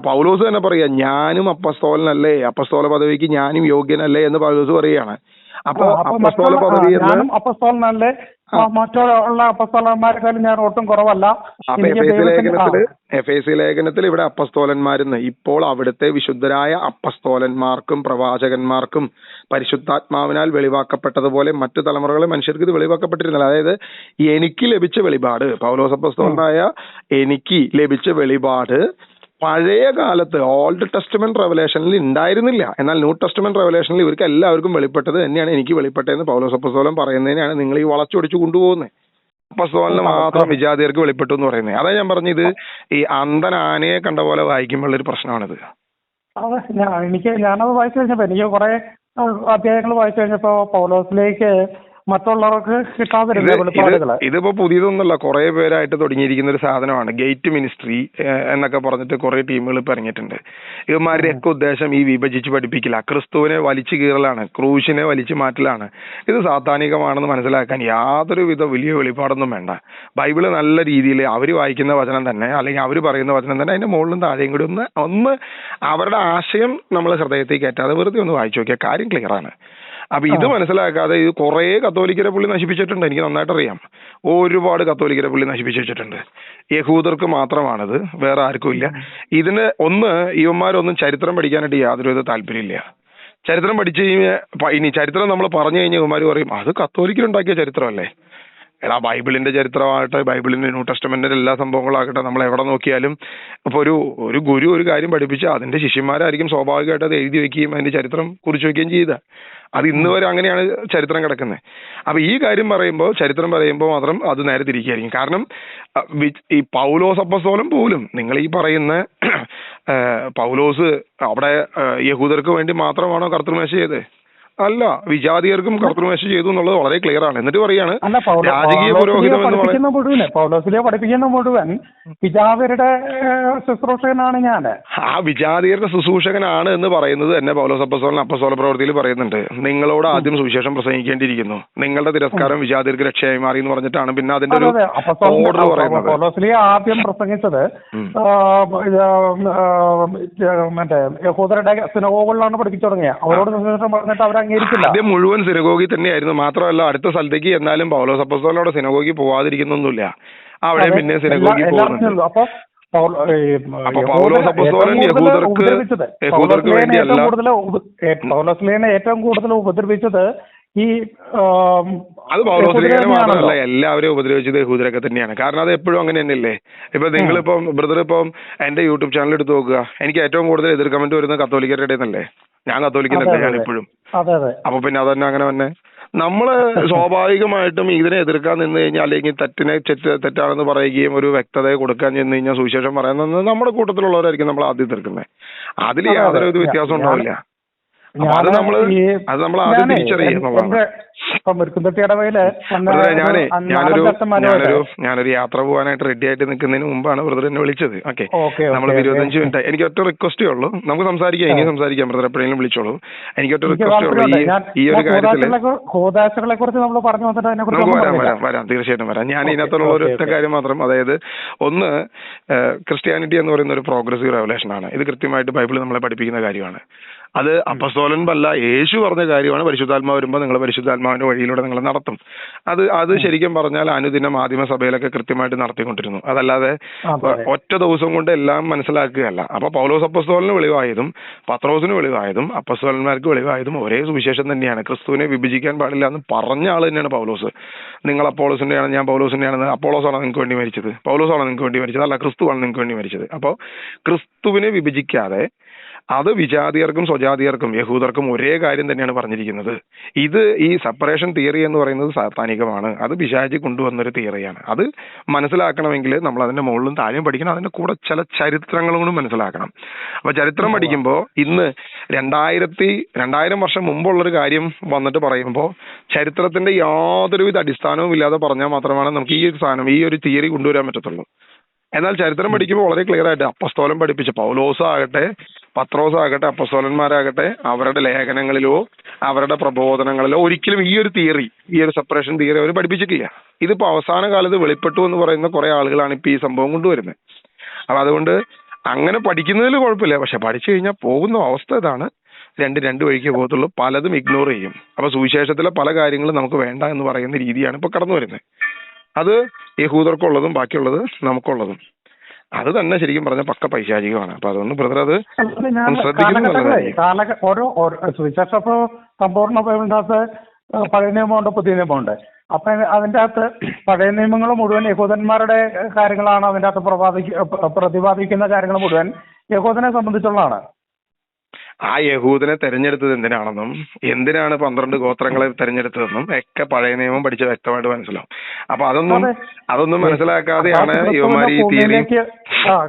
പൗലോസ് തന്നെ പറയാ, ഞാനും അപ്പസ്തോലനല്ലേ, അപ്പസ്തോല പദവിക്ക് ഞാനും യോഗ്യനല്ലേ എന്ന് പൗലോസ് പറയുകയാണ്. അപ്പൊ അപ്പസ്തോല പദവി അപ്പസ്തോലനല്ലേ, മറ്റുള്ള അപ്പസ്തോലന്മാരെക്കാളും ഞാൻ ഒട്ടും കുറവല്ല. എഫേസ്യ ലേഖനത്തിൽ ഇവിടെ അപ്പസ്തോലന്മാരെന്ന്, ഇപ്പോൾ അവിടുത്തെ വിശുദ്ധരായ അപ്പസ്തോലന്മാർക്കും പ്രവാചകന്മാർക്കും പരിശുദ്ധാത്മാവിനാൽ വെളിവാക്കപ്പെട്ടതുപോലെ മറ്റു തലമുറകളെ മനുഷ്യർക്ക് ഇത് വെളിവാക്കപ്പെട്ടിരുന്നില്ല. അതായത് എനിക്ക് ലഭിച്ച വെളിപാട്, പൗലോസ് അപ്പസ്തോലനായ എനിക്ക് ലഭിച്ച വെളിപാട് പഴയ കാലത്ത് ഓൾഡ് ടെസ്റ്റ്മെന്റ് റെവലേഷനിൽ ഉണ്ടായിരുന്നില്ല. എന്നാൽ ന്യൂ ടെസ്റ്റ്മെന്റ് റെവലേഷനിൽ ഇവർക്ക് എല്ലാവർക്കും വെളിപ്പെട്ടത് തന്നെയാണ് എനിക്ക് വെളിപ്പെട്ടതെന്ന് പൗലോസ് അപ്പസ്തോലൻ പറയുന്നതിനാണ് നിങ്ങൾ ഈ വളച്ചൊടിച്ചു കൊണ്ടുപോകുന്നത്. അപ്പസ്തോലന് മാത്രം വിജാതിയർക്ക് വെളിപ്പെട്ടു എന്ന് പറയുന്നത്. അതാ ഞാൻ പറഞ്ഞത്, ഈ അന്ധൻ ആനയെ കണ്ട പോലെ വായിക്കുമ്പോഴൊരു പ്രശ്നമാണിത്. ഞാനത് വായിച്ചു കഴിഞ്ഞപ്പോ, എനിക്ക് കുറെ അധ്യായങ്ങൾ വായിച്ചു കഴിഞ്ഞപ്പോ പൗലോസിലേക്ക് മറ്റുള്ളവർക്ക് കിട്ടാതിരുന്ന ഇതിപ്പോ പുതിയതൊന്നുമല്ല, കുറെ പേരായിട്ട് തുടങ്ങിയിരിക്കുന്ന ഒരു സാധനമാണ്. ഗേറ്റ് മിനിസ്ട്രി എന്നൊക്കെ പറഞ്ഞിട്ട് കുറെ ടീമുകൾ ഇപ്പൊ ഇറങ്ങിയിട്ടുണ്ട്. ഇവന്മാരുടെയൊക്കെ ഉദ്ദേശം ഈ വിഭജിച്ച് പഠിപ്പിക്കില്ല, ക്രിസ്തുവിനെ വലിച്ചു കീറലാണ്, ക്രൂശിനെ വലിച്ചു മാറ്റലാണ്. ഇത് സാത്താനികമാണെന്ന് മനസ്സിലാക്കാൻ യാതൊരു വിധ വലിയ വെളിപ്പാടൊന്നും വേണ്ട. ബൈബിള് നല്ല രീതിയിൽ അവർ വായിക്കുന്ന വചനം തന്നെ, അല്ലെങ്കിൽ അവർ പറയുന്ന വചനം തന്നെ, അതിന്റെ മുകളിലും താഴെയും കൂടി ഒന്ന് അവരുടെ ആശയം നമ്മൾ ഹൃദയത്തിൽ കയറ്റാതെ വെറുതെ ഒന്ന് വായിച്ചു നോക്കിയാൽ കാര്യം ക്ലിയർ ആണ്. അപ്പൊ ഇത് മനസ്സിലാക്കാതെ ഇത് കുറെ കത്തോലിക്കരെ പുള്ളി നശിപ്പിച്ചിട്ടുണ്ട്. എനിക്ക് നന്നായിട്ട് അറിയാം, ഒരുപാട് കത്തോലിക്കരെ പുള്ളി നശിപ്പിച്ചു വെച്ചിട്ടുണ്ട്. യഹൂദർക്ക് മാത്രമാണിത്, വേറെ ആർക്കും ഇല്ല. ഇതിന് ഇവന്മാരൊന്നും ചരിത്രം പഠിക്കാനായിട്ട് യാതൊരു താല്പര്യമില്ല. ചരിത്രം പഠിച്ചു കഴിഞ്ഞാൽ, ഇനി ചരിത്രം നമ്മൾ പറഞ്ഞു കഴിഞ്ഞാൽ ഇവന്മാർ പറയും അത് കത്തോലിക്കലുണ്ടാക്കിയ ചരിത്രമല്ലേ. എടാ, ബൈബിളിന്റെ ചരിത്രമാകട്ടെ, ബൈബിളിന്റെ ന്യൂ ടെസ്റ്റ്മെന്റിന്റെ എല്ലാ സംഭവങ്ങളാകട്ടെ, നമ്മൾ എവിടെ നോക്കിയാലും ഇപ്പൊ ഒരു ഗുരു ഒരു കാര്യം പഠിപ്പിച്ചാൽ അതിന്റെ ശിഷ്യന്മാരായിരിക്കും സ്വാഭാവികമായിട്ട് അത് എഴുതി വെക്കുകയും അതിന്റെ ചരിത്രം കുറിച്ച് വെക്കുകയും ചെയ്ത. അത് ഇന്ന് വരെ അങ്ങനെയാണ് ചരിത്രം കിടക്കുന്നത്. അപ്പൊ ഈ കാര്യം പറയുമ്പോൾ, ചരിത്രം പറയുമ്പോൾ മാത്രം അത് നേരെ തിരിക്കുകയായിരിക്കും. കാരണം ഈ പൗലോസ് അപ്പസ്തോലൻ പോലും, നിങ്ങൾ ഈ പറയുന്ന പൗലോസ് അവിടെ യഹൂദർക്ക് വേണ്ടി മാത്രമാണോ കർത്തൃമേശ ചെയ്തത്? അല്ല, വിജാതിയർക്കും കർത്തൃമേശ ചെയ്തു എന്നുള്ളത് വളരെ ക്ലിയർ ആണ്. എന്നിട്ട് പറയാണ് അല്ല, രാജകീയ പുരോഹിതം എന്ന് പറയുന്നത് പൗലോസിലെ പഠിപ്പിക്കുന്ന മുഴുവൻ വിജാതിയരുടെ ശുശ്രൂഷകനാണ് ഞാൻ. ആ വിജാതിയരുടെ ശുശ്രൂഷകനാണ് എന്ന് പറയുന്നത് തന്നെ പൗലോസ് അപ്പോസ്തലൻ അപ്പോസ്തല പ്രവൃത്തിയിൽ പറയുന്നുണ്ട്. നിങ്ങളോട് ആദ്യം സുവിശേഷം പ്രസംഗിക്കേണ്ടിയിരിക്കുന്നു, നിങ്ങളുടെ തിരസ്കാരം വിജാതിയർക്ക് രക്ഷയായി മാറി എന്ന് പറഞ്ഞിട്ടാണ് പിന്നെ അതിന്റെ ഒരു ഓർഡർ പറയുന്നത്. പൗലോസിലെ ആദ്യം പ്രസംഗിച്ചത് മറ്റേ യഹൂദരുടെ സിനഗോഗുകളിലാണ് പഠിപ്പിച്ചു തുടങ്ങിയത്. അവരോട് സുവിശേഷം പറഞ്ഞിട്ട് അവർ അംഗീകരിച്ചില്ല. ആദ്യം മുഴുവൻ സിനഗോഗി തന്നെയായിരുന്നു. മാത്രമല്ല അടുത്ത സ്ഥലത്തേക്ക് എന്നാലും പൗലോസ് അപ്പോസ്തലനോട് സിനഗോഗി പോവാതിരിക്കുന്നൊന്നുമില്ല, അവിടെ പിന്നെ സിനഗോഗി പോകുന്നുണ്ട്. അപ്പൊ പൗലോസ് അപ്പോസ്തലൻ യഹൂദർക്ക് വേണ്ടിയല്ല, പൗലോസ്ലീനെ ഏറ്റവും കൂടുതൽ ഉപദ്രവിച്ചത് ഈ അത് പൗലോസ്ലീനെ മാത്രമല്ല, എല്ലാവരെയും ഉപദ്രവിച്ചത് യഹൂദരൊക്കെ തന്നെയാണ്. കാരണം അത് എപ്പോഴും അങ്ങനെ തന്നെയല്ലേ. ഇപ്പൊ നിങ്ങളിപ്പം ബ്രദർ ഇപ്പം എന്റെ യൂട്യൂബ് ചാനൽ എടുത്ത് നോക്കുക, എനിക്ക് ഏറ്റവും കൂടുതൽ എതിർ കമന്റ് വരുന്നത് കത്തോലിക്കരുടെ ഇടയിന്നല്ലേ. ഞാൻ കത്തോലിക്കനല്ലേ, ഞാൻ ഇപ്പോഴും. അപ്പൊ പിന്നെ അതന്നെ അങ്ങനെ തന്നെ നമ്മള് സ്വാഭാവികമായിട്ടും ഇതിനെ എതിർക്കാൻ നിന്ന് കഴിഞ്ഞാൽ, അല്ലെങ്കിൽ തെറ്റാണെന്ന് പറയുകയും ഒരു വ്യക്തതയെ കൊടുക്കാൻ ചെന്ന് കഴിഞ്ഞാൽ സുവിശേഷം പറയുന്നത് നമ്മുടെ കൂട്ടത്തിലുള്ളവരായിരിക്കും നമ്മൾ ആദ്യം എതിർക്കുന്നത്. അതിൽ യാതൊരു വ്യത്യാസം ഉണ്ടാവില്ല. അത് നമ്മൾ ആദ്യം തിരിച്ചറിയുന്നതാണ്. ഞാനൊരു യാത്ര പോകാനായിട്ട് റെഡി ആയിട്ട് നിൽക്കുന്നതിന് മുമ്പാണ് ബ്രദർ എന്നെ വിളിച്ചത്. ഓക്കെ, നമ്മൾ 25 മിനിറ്റ്. എനിക്ക് ഒറ്റ റിക്വസ്റ്റേ ഉള്ളൂ, നമുക്ക് സംസാരിക്കാം, ഇനി സംസാരിക്കാം ബ്രദർ, എപ്പോഴെങ്കിലും വിളിച്ചോളൂ. എനിക്ക് ഒറ്റ റിക്വസ്റ്റേ ഉള്ളൂ ഈ ഒരു കാര്യത്തില്. നമുക്ക് വരാം തീർച്ചയായിട്ടും വരാം. ഞാൻ ഇതിനകത്തുള്ള ഒരു ഒറ്റ കാര്യം മാത്രം, അതായത് ഒന്ന്, ക്രിസ്ത്യാനിറ്റി എന്ന് പറയുന്ന ഒരു പ്രോഗ്രസീവ് റെവലേഷൻ ആണ്. ഇത് കൃത്യമായിട്ട് ബൈബിൾ നമ്മളെ പഠിപ്പിക്കുന്ന കാര്യമാണ്. അത് അപ്പസ്തോലൻ അല്ല, യേശു പറഞ്ഞ കാര്യമാണ്. പരിശുദ്ധാത്മാവ് വരുമ്പോൾ നിങ്ങൾ പരിശുദ്ധാത്മാവിന്റെ വഴിയിലൂടെ നിങ്ങൾ നടത്തും. അത് ശരിക്കും പറഞ്ഞാൽ അനുദിനം ആദിമ സഭയിലൊക്കെ കൃത്യമായിട്ട് നടത്തിക്കൊണ്ടിരുന്നു. അതല്ലാതെ ഒറ്റ ദിവസം കൊണ്ട് എല്ലാം മനസ്സിലാക്കുകയല്ല. അപ്പൊ പൗലോസ് അപ്പസ്തോലന് വെളിവായതും പത്രോസിന് വെളിവായതും അപ്പസ്തോലന്മാർക്ക് വെളിവായതും ഒരേ സുവിശേഷം തന്നെയാണ്. ക്രിസ്തുവിനെ വിഭജിക്കാൻ പാടില്ല എന്ന് പറഞ്ഞ ആൾ തന്നെയാണ് പൗലോസ്. നിങ്ങൾ അപ്പോളോസിന്റെയാണ്, ഞാൻ പൗലോസിന്റെയാണ്. അപ്പോളോസാണോ നിങ്ങൾക്ക് വേണ്ടി മരിച്ചത്? പൗലോസാണോ നിങ്ങൾക്ക് വേണ്ടി മരിച്ചത്? അല്ല, ക്രിസ്തുവാണ് നിങ്ങൾക്ക് വേണ്ടി മരിച്ചത്. അപ്പോൾ ക്രിസ്തുവിനെ വിഭജിക്കാതെ അത് വിജാതിയർക്കും സ്വജാതിയർക്കും യഹൂദർക്കും ഒരേ കാര്യം തന്നെയാണ് പറഞ്ഞിരിക്കുന്നത്. ഇത് ഈ സെപ്പറേഷൻ തിയറി എന്ന് പറയുന്നത് സാത്താനികമാണ്. അത് പിശാചി കൊണ്ടുവന്നൊരു തിയറിയാണ്. അത് മനസ്സിലാക്കണമെങ്കിൽ നമ്മൾ അതിന്റെ മുകളിലും താഴെയും പഠിക്കണം. അതിന്റെ കൂടെ ചില ചരിത്രങ്ങളും കൂടി മനസ്സിലാക്കണം. അപ്പൊ ചരിത്രം പഠിക്കുമ്പോൾ ഇന്ന് 2000 വർഷം മുമ്പുള്ളൊരു കാര്യം വന്നിട്ട് പറയുമ്പോൾ ചരിത്രത്തിന്റെ യാതൊരുവിധ അടിസ്ഥാനവും ഇല്ലാതെ പറഞ്ഞാൽ മാത്രമാണ് നമുക്ക് ഈ ഒരു സാധനം, ഈ ഒരു തിയറി കൊണ്ടുവരാൻ പറ്റത്തുള്ളൂ. എന്നാൽ ചരിത്രം പഠിക്കുമ്പോൾ വളരെ ക്ലിയർ ആയിട്ട് അപ്പസ്തോലൻ പഠിപ്പിച്ച, പൗലോസ് ആകട്ടെ പത്രോസ് ആകട്ടെ അപ്പസ്തോലന്മാരാകട്ടെ, അവരുടെ ലേഖനങ്ങളിലോ അവരുടെ പ്രബോധനങ്ങളിലോ ഒരിക്കലും ഈ ഒരു തിയറി, ഈ ഒരു സെപ്പറേഷൻ തിയറി അവർ പഠിപ്പിച്ചിട്ടില്ല. ഇതിപ്പോ അവസാന കാലത്ത് വെളിപ്പെട്ടു എന്ന് പറയുന്ന കുറെ ആളുകളാണ് ഇപ്പൊ ഈ സംഭവം കൊണ്ടുവരുന്നത്. അപ്പൊ അതുകൊണ്ട് അങ്ങനെ പഠിക്കുന്നതിൽ കുഴപ്പമില്ല, പക്ഷെ പഠിച്ചു കഴിഞ്ഞാൽ പോകുന്ന അവസ്ഥ ഇതാണ്. രണ്ട് വഴിക്ക് പോകത്തുള്ളൂ, പലതും ഇഗ്നോർ ചെയ്യും. അപ്പൊ സുവിശേഷത്തിലെ പല കാര്യങ്ങളും നമുക്ക് വേണ്ട എന്ന് പറയുന്ന രീതിയാണ് ഇപ്പൊ കടന്നു വരുന്നത്. അത് യഹൂദർക്കുള്ളതും ബാക്കിയുള്ളത് നമുക്കുള്ളതും. അത് തന്നെ ശരിക്കും പറഞ്ഞ പക്ക പൈശാചികമാണ്. അപ്പൊ അതുകൊണ്ട് ബ്രദർ അത് ശ്രദ്ധിക്കുന്നത്. ഓരോ സുവിശേഷ സമ്പൂർണ്ണ ബൈബിളിനകത്ത് പഴയ നിയമമുണ്ട്, പുതിയ നിയമമുണ്ട്. അപ്പൊ അതിന്റെ അകത്ത് പഴയ നിയമങ്ങൾ മുഴുവൻ യഹൂദന്മാരുടെ കാര്യങ്ങളാണ്. അതിന്റെ അകത്ത് പ്രതിപാദിക്കുന്ന കാര്യങ്ങൾ മുഴുവൻ യഹൂദനെ സംബന്ധിച്ചുള്ളതാണ്. ആ യഹൂദനെ തെരഞ്ഞെടുത്തത് എന്തിനാണെന്നും എന്തിനാണ് 12 ഗോത്രങ്ങളെ തെരഞ്ഞെടുത്തതെന്നും ഒക്കെ പഴയ നിയമം പഠിച്ച വ്യക്തമായിട്ട് മനസ്സിലാവും. അപ്പൊ അതൊന്നും മനസ്സിലാക്കാതെയാണ് യുവമാർ ഈ തിയറി.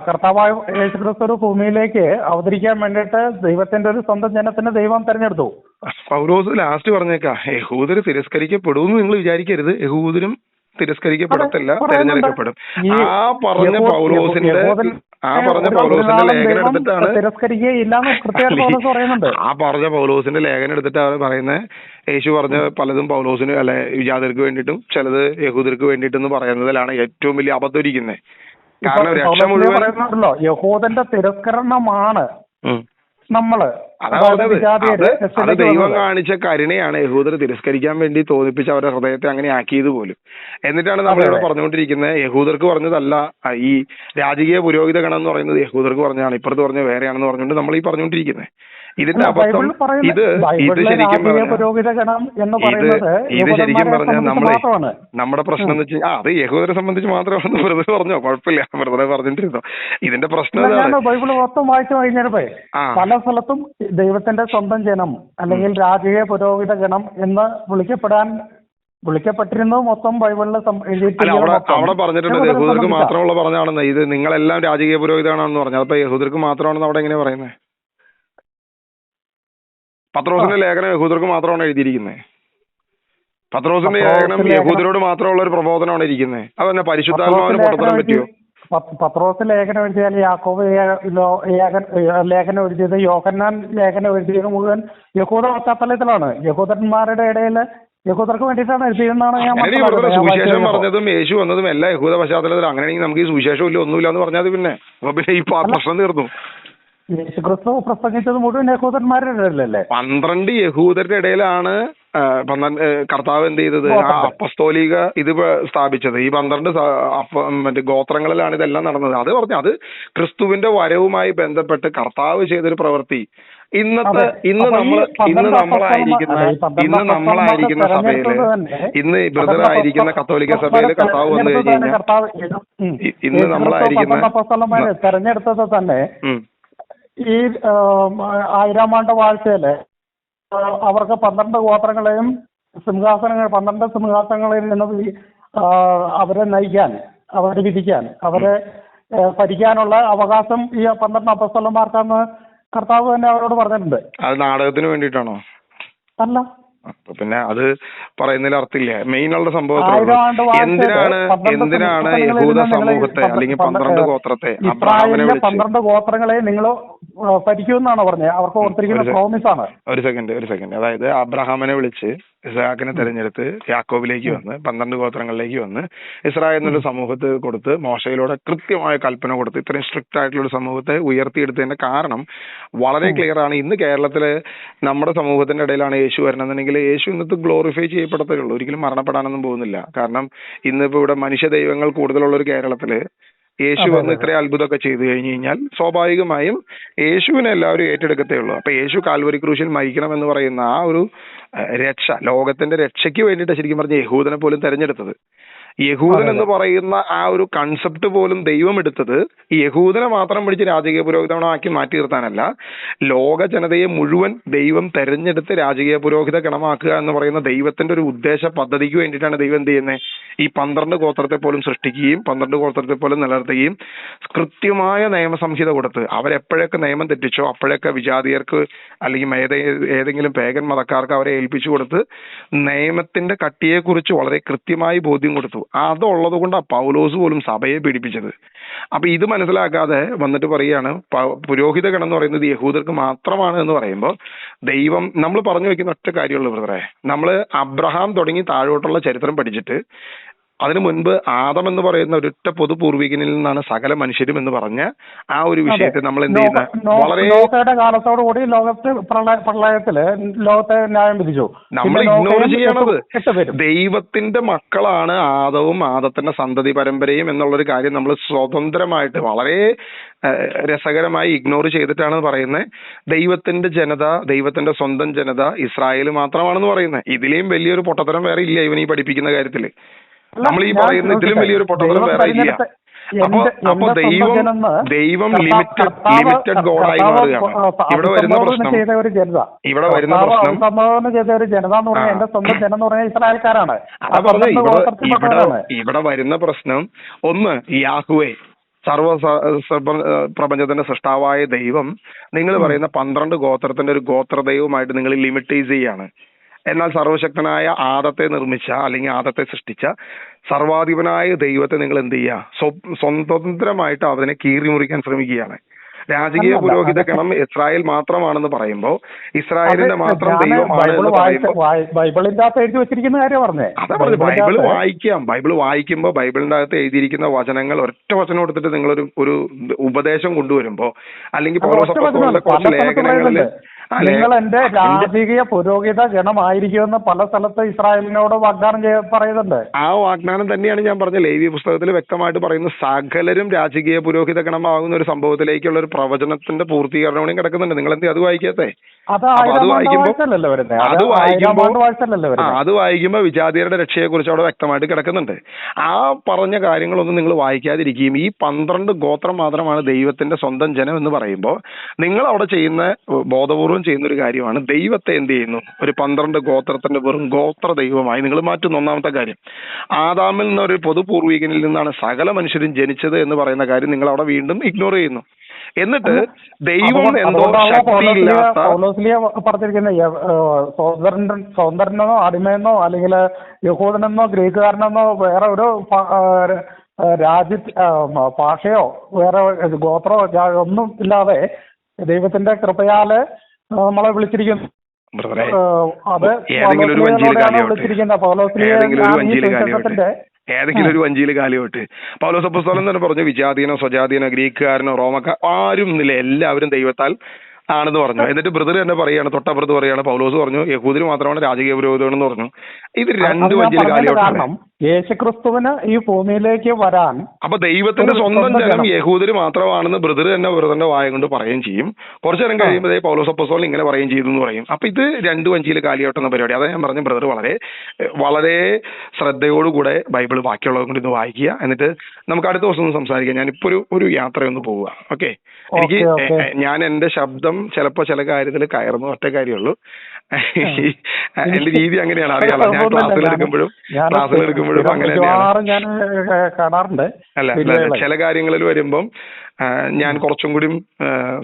കർത്താവായ യേശുക്രിസ്തു ഒരു ഭൂമിയിലേക്ക് അവതരിക്കാൻ വേണ്ടിയിട്ട് ദൈവത്തിന്റെ ഒരു സ്വന്തം ജനത്തിന് ദൈവം തെരഞ്ഞെടുത്തു. പൗലോസ് ലാസ്റ്റ് പറഞ്ഞേക്കാ, യഹൂദര് തിരസ്കരിക്കപ്പെടുമെന്ന് നിങ്ങൾ വിചാരിക്കരുത്. യഹൂദരും തിരസ്കരിക്കപ്പെടത്തില്ല, തെരഞ്ഞെടുക്കപ്പെടും. ആ പറഞ്ഞ പൗലോസിന്റെ ലേഖനം എടുത്തിട്ടാണ് അവർ പറയുന്നത്. യേശു പറഞ്ഞ പലതും പൗലോസിന് അല്ലെ വിജാതിർക്ക് വേണ്ടിയിട്ടും ചിലത് യഹൂദർക്ക് വേണ്ടിയിട്ടെന്ന് പറയുന്നതിലാണ് ഏറ്റവും വലിയ അബദ്ധം ഇരിക്കുന്നത്. കാരണം രക്ഷ മുഴുവൻ യഹൂദന്റെ തിരസ്കരണമാണ് നമ്മള്. അത് ദൈവം കാണിച്ച കരുണയാണ് യഹൂദർ തിരസ്കരിക്കാൻ വേണ്ടി തോന്നിപ്പിച്ച് അവരുടെ ഹൃദയത്തെ അങ്ങനെ ആക്കിയത് പോലും. എന്നിട്ടാണ് നമ്മളിവിടെ പറഞ്ഞുകൊണ്ടിരിക്കുന്നത്, യഹൂദർക്ക് പറഞ്ഞതല്ല ഈ രാജകീയ പുരോഹിത ഗണം എന്ന് പറയുന്നത് യഹൂദർക്ക് പറഞ്ഞതാണ്, ഇപ്പുറത്ത് പറഞ്ഞ വേറെയാണെന്ന് പറഞ്ഞുകൊണ്ട് നമ്മൾ ഈ പറഞ്ഞുകൊണ്ടിരിക്കുന്നത്. ഇതിന്റെ അബദ്ധം ഇത് ശരിക്കും പറഞ്ഞാൽ നമ്മുടെ പ്രശ്നം എന്ന് വെച്ചാൽ അത് യഹൂദരെ സംബന്ധിച്ച് മാത്രമാണെന്ന് വെറുതെ പറഞ്ഞോ, കുഴപ്പമില്ല, വെറുതെ പറഞ്ഞിട്ടിരുന്നോ. ഇതിന്റെ പ്രശ്നം ബൈബിൾ മൊത്തം വായിച്ചു കഴിഞ്ഞപ്പോ പല സ്ഥലത്തും ദൈവത്തിന്റെ സ്വന്തം ജനം അല്ലെങ്കിൽ രാജകീയ പുരോഹിത ഗണം എന്ന് വിളിക്കപ്പെട്ടിരുന്നത് മൊത്തം ബൈബിളിൽ അവിടെ പറഞ്ഞിട്ടുണ്ട്. യഹൂദർക്ക് മാത്രമുള്ള പറഞ്ഞാണെന്ന്. ഇത് നിങ്ങളെല്ലാം രാജകീയ പുരോഹിതമാണെന്ന് പറഞ്ഞത് അപ്പൊ യഹൂദർക്ക് മാത്രമാണെന്ന് അവിടെ എങ്ങനെ പറയുന്നത്? പത്രോസിന്റെ ലേഖനം യഹൂദർക്ക് മാത്രമാണ് എഴുതിയിരിക്കുന്നത്. പത്രോസിന്റെ ലേഖനം യഹൂദരോട് മാത്രമുള്ള ഒരു പ്രബോധനമാണ് ഇരിക്കുന്നത്. അതന്നെ പരിശുദ്ധാത്മാവിന് പൊട്ടത്തരം പറ്റിയോ? പത്രോസ് ലേഖനം എഴുതിയാൽ യാക്കോബ് ലേഖനം എഴുതിയത്, യോഹന്നാൻ ലേഖനം എഴുതിയത് മുഴുവൻ യഹൂദ പശ്ചാത്തലത്തിലാണ്. യഹൂദന്മാരുടെ ഇടയിൽ യഹൂദർക്ക് വേണ്ടിയിട്ടാണ് എഴുതിയതെന്നാണ് ഞാൻ സുവിശേഷം പറഞ്ഞതും യേശു വന്നതും എല്ലാം യഹൂദ പശ്ചാത്തലത്തിൽ. അങ്ങനെയാണെങ്കിൽ നമുക്ക് ഈ സുവിശേഷം ഇല്ല ഒന്നുമില്ല എന്ന് പറഞ്ഞാൽ പിന്നെ ഈ പ്രശ്നം തീർന്നു. യേശുക്രിസ്തു പ്രസംഗിച്ചത് മുഴുവൻ യഹൂദന്മാരുടെ ഇടയിലല്ലേ? 12 യഹൂദരുടെ ഇടയിലാണ് കർത്താവ് എന്ത് ചെയ്തത്? അപ്പസ്തോലിക ഇത് സ്ഥാപിച്ചത്. ഈ 12 മറ്റേ ഗോത്രങ്ങളിലാണ് ഇതെല്ലാം നടന്നത്. അത് പറഞ്ഞു, അത് ക്രിസ്തുവിന്റെ വരവുമായി ബന്ധപ്പെട്ട് കർത്താവ് ചെയ്തൊരു പ്രവൃത്തി. ഇന്ന് നമ്മളായിരിക്കുന്ന സഭയില്, ഇന്ന് ബ്രദറായിരിക്കുന്ന കത്തോലിക്ക സഭയില് കർത്താവ് വന്നു കഴിഞ്ഞാൽ, ഇന്ന് നമ്മളായിരിക്കുന്ന തെരഞ്ഞെടുത്തത് തന്നെ ഈ 1000 ആണ്ട് വാഴ്ചയില് അവർക്ക് 12 ഗോത്രങ്ങളെയും 12 സിംഹാസനങ്ങളിൽ നിന്ന് അവരെ നയിക്കാൻ, അവരെ വിധിക്കാൻ, അവരെ ഭരിക്കാനുള്ള അവകാശം ഈ 12 അപ്പോസ്തലന്മാർക്കാന്ന് കർത്താവ് തന്നെ അവരോട് പറഞ്ഞിട്ടുണ്ട്. അത് നാടകത്തിന് വേണ്ടിയിട്ടാണോ? അല്ല. പിന്നെ അത് പറയുന്നതിൽ അർത്ഥമില്ല. മെയിനുള്ള സംഭവം എന്തിനാണ് യഹൂദ സമൂഹത്തെ അല്ലെങ്കിൽ 12 ഗോത്രത്തെ, ഇസ്രായേലിലെ 12 ഗോത്രങ്ങളെ നിങ്ങൾ ഭരിക്കുമെന്നാണ് പറഞ്ഞത്. അവർക്ക് ഓർത്തിരിക്കുന്ന പ്രോമിസ് ആണ്. ഒരു സെക്കൻഡ്. അതായത് അബ്രഹാമിനെ വിളിച്ച് ഇസ്ഹാക്കിനെ തെരഞ്ഞെടുത്ത് യാക്കോബിലേക്ക് വന്ന് 12 ഗോത്രങ്ങളിലേക്ക് വന്ന് ഇസ്രായേൽ എന്നുള്ള സമൂഹത്തെ കൊടുത്ത് മോശയിലൂടെ കൃത്യമായ കൽപ്പന കൊടുത്ത് ഇത്രയും സ്ട്രിക്റ്റ് ആയിട്ടുള്ള ഒരു സമൂഹത്തെ ഉയർത്തിയെടുത്തതിന്റെ കാരണം വളരെ ക്ലിയർ ആണ്. ഇന്ന് കേരളത്തില് നമ്മുടെ സമൂഹത്തിന്റെ ഇടയിലാണ് യേശു വരണമെന്നുണ്ടെങ്കിൽ യേശു ഇന്നത്തെ ഗ്ലോറിഫൈ ചെയ്യപ്പെടത്തേ ഉള്ളൂ. ഒരിക്കലും മരണപ്പെടാനൊന്നും പോകുന്നില്ല. കാരണം ഇന്നിപ്പോ ഇവിടെ മനുഷ്യ ദൈവങ്ങൾ കൂടുതലുള്ള ഒരു കേരളത്തില് യേശു വന്ന് ഇത്രയും അത്ഭുതമൊക്കെ ചെയ്തു കഴിഞ്ഞു കഴിഞ്ഞാൽ സ്വാഭാവികമായും യേശുവിനെ എല്ലാവരും ഏറ്റെടുക്കത്തേ ഉള്ളൂ. അപ്പൊ യേശു കാൽവരി ക്രൂശിൽ മരിക്കണം എന്ന് പറയുന്ന ആ ഒരു രക്ഷ, ലോകത്തിന്റെ രക്ഷയ്ക്ക് വേണ്ടിയിട്ട് ശരിക്കും പറഞ്ഞ യഹൂദനെ പോലും തെരഞ്ഞെടുത്തത്. യഹൂദൻ എന്ന് പറയുന്ന ആ ഒരു കൺസെപ്റ്റ് പോലും ദൈവം എടുത്തത് ഈ യഹൂദനെ മാത്രം പിടിച്ച് രാജകീയ പുരോഹിതമാക്കി മാറ്റി നിർത്താനല്ല, ലോക ജനതയെ മുഴുവൻ ദൈവം തെരഞ്ഞെടുത്ത് രാജകീയ പുരോഹിത ഗണമാക്കുക എന്ന് പറയുന്ന ദൈവത്തിന്റെ ഒരു ഉദ്ദേശ പദ്ധതിക്ക് വേണ്ടിയിട്ടാണ് ദൈവം എന്ത് ചെയ്യുന്നത്? ഈ 12 ഗോത്രത്തെ പോലും സൃഷ്ടിക്കുകയും 12 ഗോത്രത്തെ പോലും നിലനിർത്തുകയും കൃത്യമായ നിയമസംഹിത കൊടുത്ത് അവരെപ്പോഴൊക്കെ നിയമം തെറ്റിച്ചോ അപ്പോഴൊക്കെ വിജാതിയർക്ക് അല്ലെങ്കിൽ ഏതെങ്കിലും പേഗൻ മതക്കാർക്ക് അവരെ ഏൽപ്പിച്ചു കൊടുത്ത് നിയമത്തിന്റെ കട്ടിയെക്കുറിച്ച് വളരെ കൃത്യമായി ബോധ്യം കൊടുത്തു. അതുള്ളത് കൊണ്ടാണ് പൗലോസ് പോലും സഭയെ പീഡിപ്പിച്ചത്. അപ്പൊ ഇത് മനസ്സിലാക്കാതെ വന്നിട്ട് പറയാണ് പുരോഹിത ഗണം എന്ന് പറയുന്നത് യഹൂദർക്ക് മാത്രമാണ് എന്ന് പറയുമ്പോൾ ദൈവം, നമ്മൾ പറഞ്ഞു വെക്കുന്ന ഒറ്റ കാര്യമുള്ളൂ ബ്രദറെ, നമ്മള് അബ്രഹാം തുടങ്ങി താഴോട്ടുള്ള ചരിത്രം പഠിച്ചിട്ട് അതിനു മുൻപ് ആദം എന്ന് പറയുന്ന ഒരൊറ്റ പൊതു പൂർവികനിൽ നിന്നാണ് സകല മനുഷ്യരും എന്ന് പറഞ്ഞ ആ ഒരു വിഷയത്തെ നമ്മൾ എന്ത് ചെയ്യുന്ന വളരെ കാലത്തോടുകൂടി പ്രളയത്തില് ലോകത്തെ ന്യായം വിധിച്ചു. നമ്മൾ ഇഗ്നോർ ചെയ്യണത് ദൈവത്തിന്റെ മക്കളാണ് ആദവും ആദത്തിന്റെ സന്തതി പരമ്പരയും എന്നുള്ളൊരു കാര്യം നമ്മൾ സ്വതന്ത്രമായിട്ട് വളരെ രസകരമായി ഇഗ്നോർ ചെയ്തിട്ടാണ് പറയുന്നത്. ദൈവത്തിന്റെ ജനത, ദൈവത്തിന്റെ സ്വന്തം ജനത ഇസ്രായേൽ മാത്രമാണെന്ന് പറയുന്നത്. ഇതിലെയും വലിയൊരു പൊട്ടത്തരം വേറെ ഇല്ല ഇവൻ ഈ പഠിപ്പിക്കുന്ന കാര്യത്തില്. നമ്മൾ ഈ പറയുന്ന ഇതിലും വലിയൊരു പൊട്ടത്തരം വേറെ ഇല്ല. അപ്പൊ ദൈവം ലിമിറ്റഡ് ഗോഡായി മാറുകയാണ്. ഇവിടെ വരുന്ന പ്രശ്നം അതാ പറഞ്ഞ ഇവിടെ വരുന്ന പ്രശ്നം ഒന്ന്, യാഹ്വേ പ്രപഞ്ചത്തിന്റെ സൃഷ്ടാവായ ദൈവം നിങ്ങൾ പറയുന്ന 12 ഗോത്രത്തിന്റെ ഒരു ഗോത്ര ദൈവമായിട്ട് നിങ്ങൾ ലിമിറ്റൈസ് ചെയ്യാണ്. എന്നാൽ സർവശക്തനായ ആദത്തെ നിർമ്മിച്ച അല്ലെങ്കിൽ ആദത്തെ സൃഷ്ടിച്ച സർവാധിപനായ ദൈവത്തെ നിങ്ങൾ എന്ത് ചെയ്യുക? സ്വതന്ത്രമായിട്ട് അതിനെ കീറിമുറിക്കാൻ ശ്രമിക്കുകയാണ്. രാജകീയ പുരോഹിത ഗണം ഇസ്രായേൽ മാത്രമാണെന്ന് പറയുമ്പോൾ ഇസ്രായേലിന്റെ മാത്രം ദൈവമാണ് എന്ന് പറയുമ്പോൾ ബൈബിളിന്റെ അകത്ത് എഴുതി വെച്ചിരിക്കുന്ന കാര്യം പറഞ്ഞേ. അതാ പറഞ്ഞു, ബൈബിൾ വായിക്കാം. ബൈബിൾ വായിക്കുമ്പോൾ ബൈബിളിന്റെ അകത്ത് എഴുതിയിരിക്കുന്ന വചനങ്ങൾ ഒറ്റ വചനം എടുത്തിട്ട് നിങ്ങളൊരു ഉപദേശം കൊണ്ടുവരുമ്പോ അല്ലെങ്കിൽ കുറച്ച് ലേഖനങ്ങളില് നിങ്ങൾ എന്റെ രാജകീയ പുരോഹിത ഗണമായിരിക്കുമെന്ന് പല സ്ഥലത്ത് ഇസ്രായേലിനോട് വാഗ്ദാനം പറയുന്നുണ്ട്. ആ വാഗ്ദാനം തന്നെയാണ് ഞാൻ പറഞ്ഞ ലേവ്യ പുസ്തകത്തിൽ വ്യക്തമായിട്ട് പറയുന്നു. സകലരും രാജകീയ പുരോഹിത ഗണമാകുന്ന ഒരു സംഭവത്തിലേക്കുള്ള ഒരു പ്രവചനത്തിന്റെ പൂർത്തീകരണവും കിടക്കുന്നുണ്ട്. നിങ്ങൾ എന്ത് അത് വായിക്കാത്തെ? അത് വായിക്കുമ്പോ വിജാതിയരുടെ രക്ഷയെ കുറിച്ച് അവിടെ വ്യക്തമായിട്ട് കിടക്കുന്നുണ്ട്. ആ പറഞ്ഞ കാര്യങ്ങളൊന്നും നിങ്ങൾ വായിക്കാതിരിക്കുകയും ഈ 12 ഗോത്രം മാത്രമാണ് ദൈവത്തിന്റെ സ്വന്തം ജനം എന്ന് പറയുമ്പോൾ നിങ്ങൾ അവിടെ ചെയ്യുന്ന ബോധപൂർവം ചെയ്യുന്ന ഒരു കാര്യമാണ് ദൈവത്തെ എന്ത് ചെയ്യുന്നു? ഒരു 12 ഗോത്രത്തിന്റെ വെറും ഗോത്ര ദൈവമായി നിങ്ങൾ മാറ്റുന്നു. ഒന്നാമത്തെ കാര്യം, ആദാമിൽ നിന്നൊരു പൊതുപൂർവികനിൽ നിന്നാണ് സകല മനുഷ്യരും ജനിച്ചത് എന്ന് പറയുന്ന കാര്യം നിങ്ങൾ അവിടെ വീണ്ടും ഇഗ്നോർ ചെയ്യുന്നു. എന്നിട്ട് ദൈവം എന്തോ ശക്തിയില്ലാത്ത പൗലോസ്ലിയ പറഞ്ഞിരിക്കുന്ന സ്വതന്ത്രനെന്നോ അടിമയെന്നോ അല്ലെങ്കിൽ യഹൂദനെന്നോ ഗ്രീക്കുകാരനെന്നോ വേറെ ഒരു രാജ്യ ഭാഷയോ വേറെ ഗോത്രോ ഒന്നും ഇല്ലാതെ ദൈവത്തിന്റെ കൃപയാല് നമ്മളെ വിളിച്ചിരിക്കുന്നു. അത് വിളിച്ചിരിക്കുന്ന പൗലോസ്ലിയ ഏതെങ്കിലും ഒരു വഞ്ചിയില് കാലിയോട്ട് പൗലോസ് അപ്പോസ്തലൻ തന്നെ പറഞ്ഞു, വിജാതീനോ സ്വജാതീനോ ഗ്രീക്കുകാരനോ റോമക്കാർ ആരും ഇല്ല, എല്ലാവരും ദൈവത്താൽ ആണെന്ന് പറഞ്ഞു. എന്നിട്ട് ബ്രദർ തന്നെ പറയാണ്, തൊട്ടപ്പുറത്ത് പറയാണ്, പൗലോസ് പറഞ്ഞു യഹൂദിന് മാത്രമാണ് രാജകീയ പുരോഹിതമെന്ന് പറഞ്ഞു. ഇത് രണ്ട് വഞ്ചിയിൽ കാലിയോട്ടാണ്. യേശുക്രിസ്തുവിന് ഈ ഭൂമിയിലേക്ക് വരാൻ അപ്പൊ ദൈവത്തിന്റെ സ്വന്തം ജനം യഹൂദര് മാത്രമാണെന്ന് ബ്രദർ തന്നെ ബ്രദറിന്റെ വായ കൊണ്ട് പറയുകയും ചെയ്യും. കുറച്ചു നേരം കഴിയുമ്പോൾ പൗലോസ് അപ്പോസ്തലൻ ഇങ്ങനെ പറയുകയും ചെയ്തു എന്ന് പറയും. അപ്പൊ ഇത് രണ്ട് വഞ്ചിയിൽ കാലിയോട്ടുന്ന പരിപാടി. അതാ ഞാൻ പറഞ്ഞ ബ്രദർ വളരെ വളരെ ശ്രദ്ധയോടുകൂടെ ബൈബിൾ ബാക്കിയുള്ളത് കൊണ്ട് ഇന്ന് വായിക്കുക. എന്നിട്ട് നമുക്ക് അടുത്ത ദിവസം ഒന്ന് സംസാരിക്കാം. ഞാനിപ്പോ ഒരു യാത്രയൊന്ന് പോവുക. ഓക്കെ, എനിക്ക് ഞാൻ എന്റെ ശബ്ദം ചിലപ്പോ ചില കാര്യത്തിൽ കയറുന്ന ഒറ്റ കാര്യമുള്ളൂ. എന്റെ രീതി അങ്ങനെയാണ്, അറിയാലോ. ഞാൻ ക്ലാസ്സുകൾ എടുക്കുമ്പോഴും അങ്ങനെ കാണാറുണ്ട്. അല്ല, ചില കാര്യങ്ങളിൽ വരുമ്പം ഞാൻ കുറച്ചും കൂടി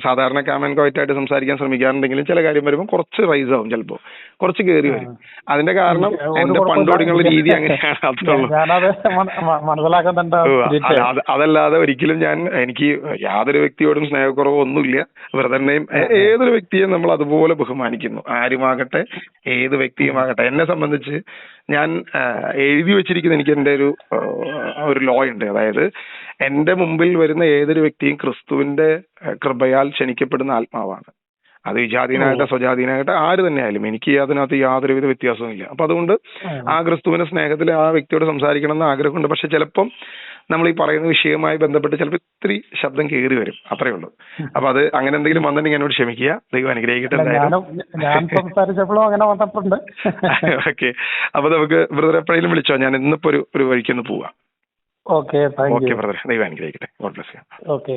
സാധാരണ കാമൻ കോയിറ്റായിട്ട് സംസാരിക്കാൻ ശ്രമിക്കാറുണ്ടെങ്കിലും ചില കാര്യം വരുമ്പോൾ കുറച്ച് റൈസ് ആവും, ചിലപ്പോ കുറച്ച് കയറി വരും. അതിന്റെ കാരണം എന്റെ പണ്ടോടിയുള്ള രീതി അങ്ങനെയാണ്. അതല്ലാതെ ഒരിക്കലും എനിക്ക് യാതൊരു വ്യക്തിയോടും സ്നേഹക്കുറവോ ഒന്നുമില്ല. ബ്രദറിനെയും ഏതൊരു വ്യക്തിയെയും നമ്മൾ അതുപോലെ ബഹുമാനിക്കുന്നു. ആരുമാകട്ടെ, ഏത് വ്യക്തിയുമാകട്ടെ. എന്നെ സംബന്ധിച്ച് ഞാൻ എഴുതി വെച്ചിരിക്കുന്ന എനിക്ക് എൻ്റെ ഒരു ലോ ഉണ്ട്. അതായത് എന്റെ മുമ്പിൽ വരുന്ന ഏതൊരു വ്യക്തിയും ക്രിസ്തുവിന്റെ കൃപയാൽ ക്ഷണിക്കപ്പെടുന്ന ആത്മാവാണ്. അത് വിജാതീനാകട്ടെ സ്വജാതീനാകട്ടെ ആര് തന്നെ ആയാലും എനിക്ക് അതിനകത്ത് യാതൊരുവിധ വ്യത്യാസവും ഇല്ല. അപ്പൊ അതുകൊണ്ട് ആ ക്രിസ്തുവിന്റെ സ്നേഹത്തിൽ ആ വ്യക്തിയോട് സംസാരിക്കണം എന്ന് ആഗ്രഹമുണ്ട്. പക്ഷെ ചിലപ്പം നമ്മൾ ഈ പറയുന്ന വിഷയവുമായി ബന്ധപ്പെട്ട് ചിലപ്പോൾ ഇത്തിരി ശബ്ദം കയറി വരും, അത്രേ ഉള്ളൂ. അപ്പൊ അത് അങ്ങനെ എന്തെങ്കിലും വന്നിട്ടുണ്ടെങ്കിൽ എന്നോട് ക്ഷമിക്കുക. ദൈവം അനുഗ്രഹിക്കട്ടെ. ഓക്കെ, അപ്പൊ നമുക്ക് ബ്രദർ എപ്പോഴെങ്കിലും വിളിച്ചോ. ഞാൻ ഇന്നിപ്പോ ഒരു വഴിക്കൊന്ന് പോവാം. ഓക്കെ, ബ്രദർ, ദൈവം അനുഗ്രഹിക്കട്ടെ. God bless you. ഓക്കെ.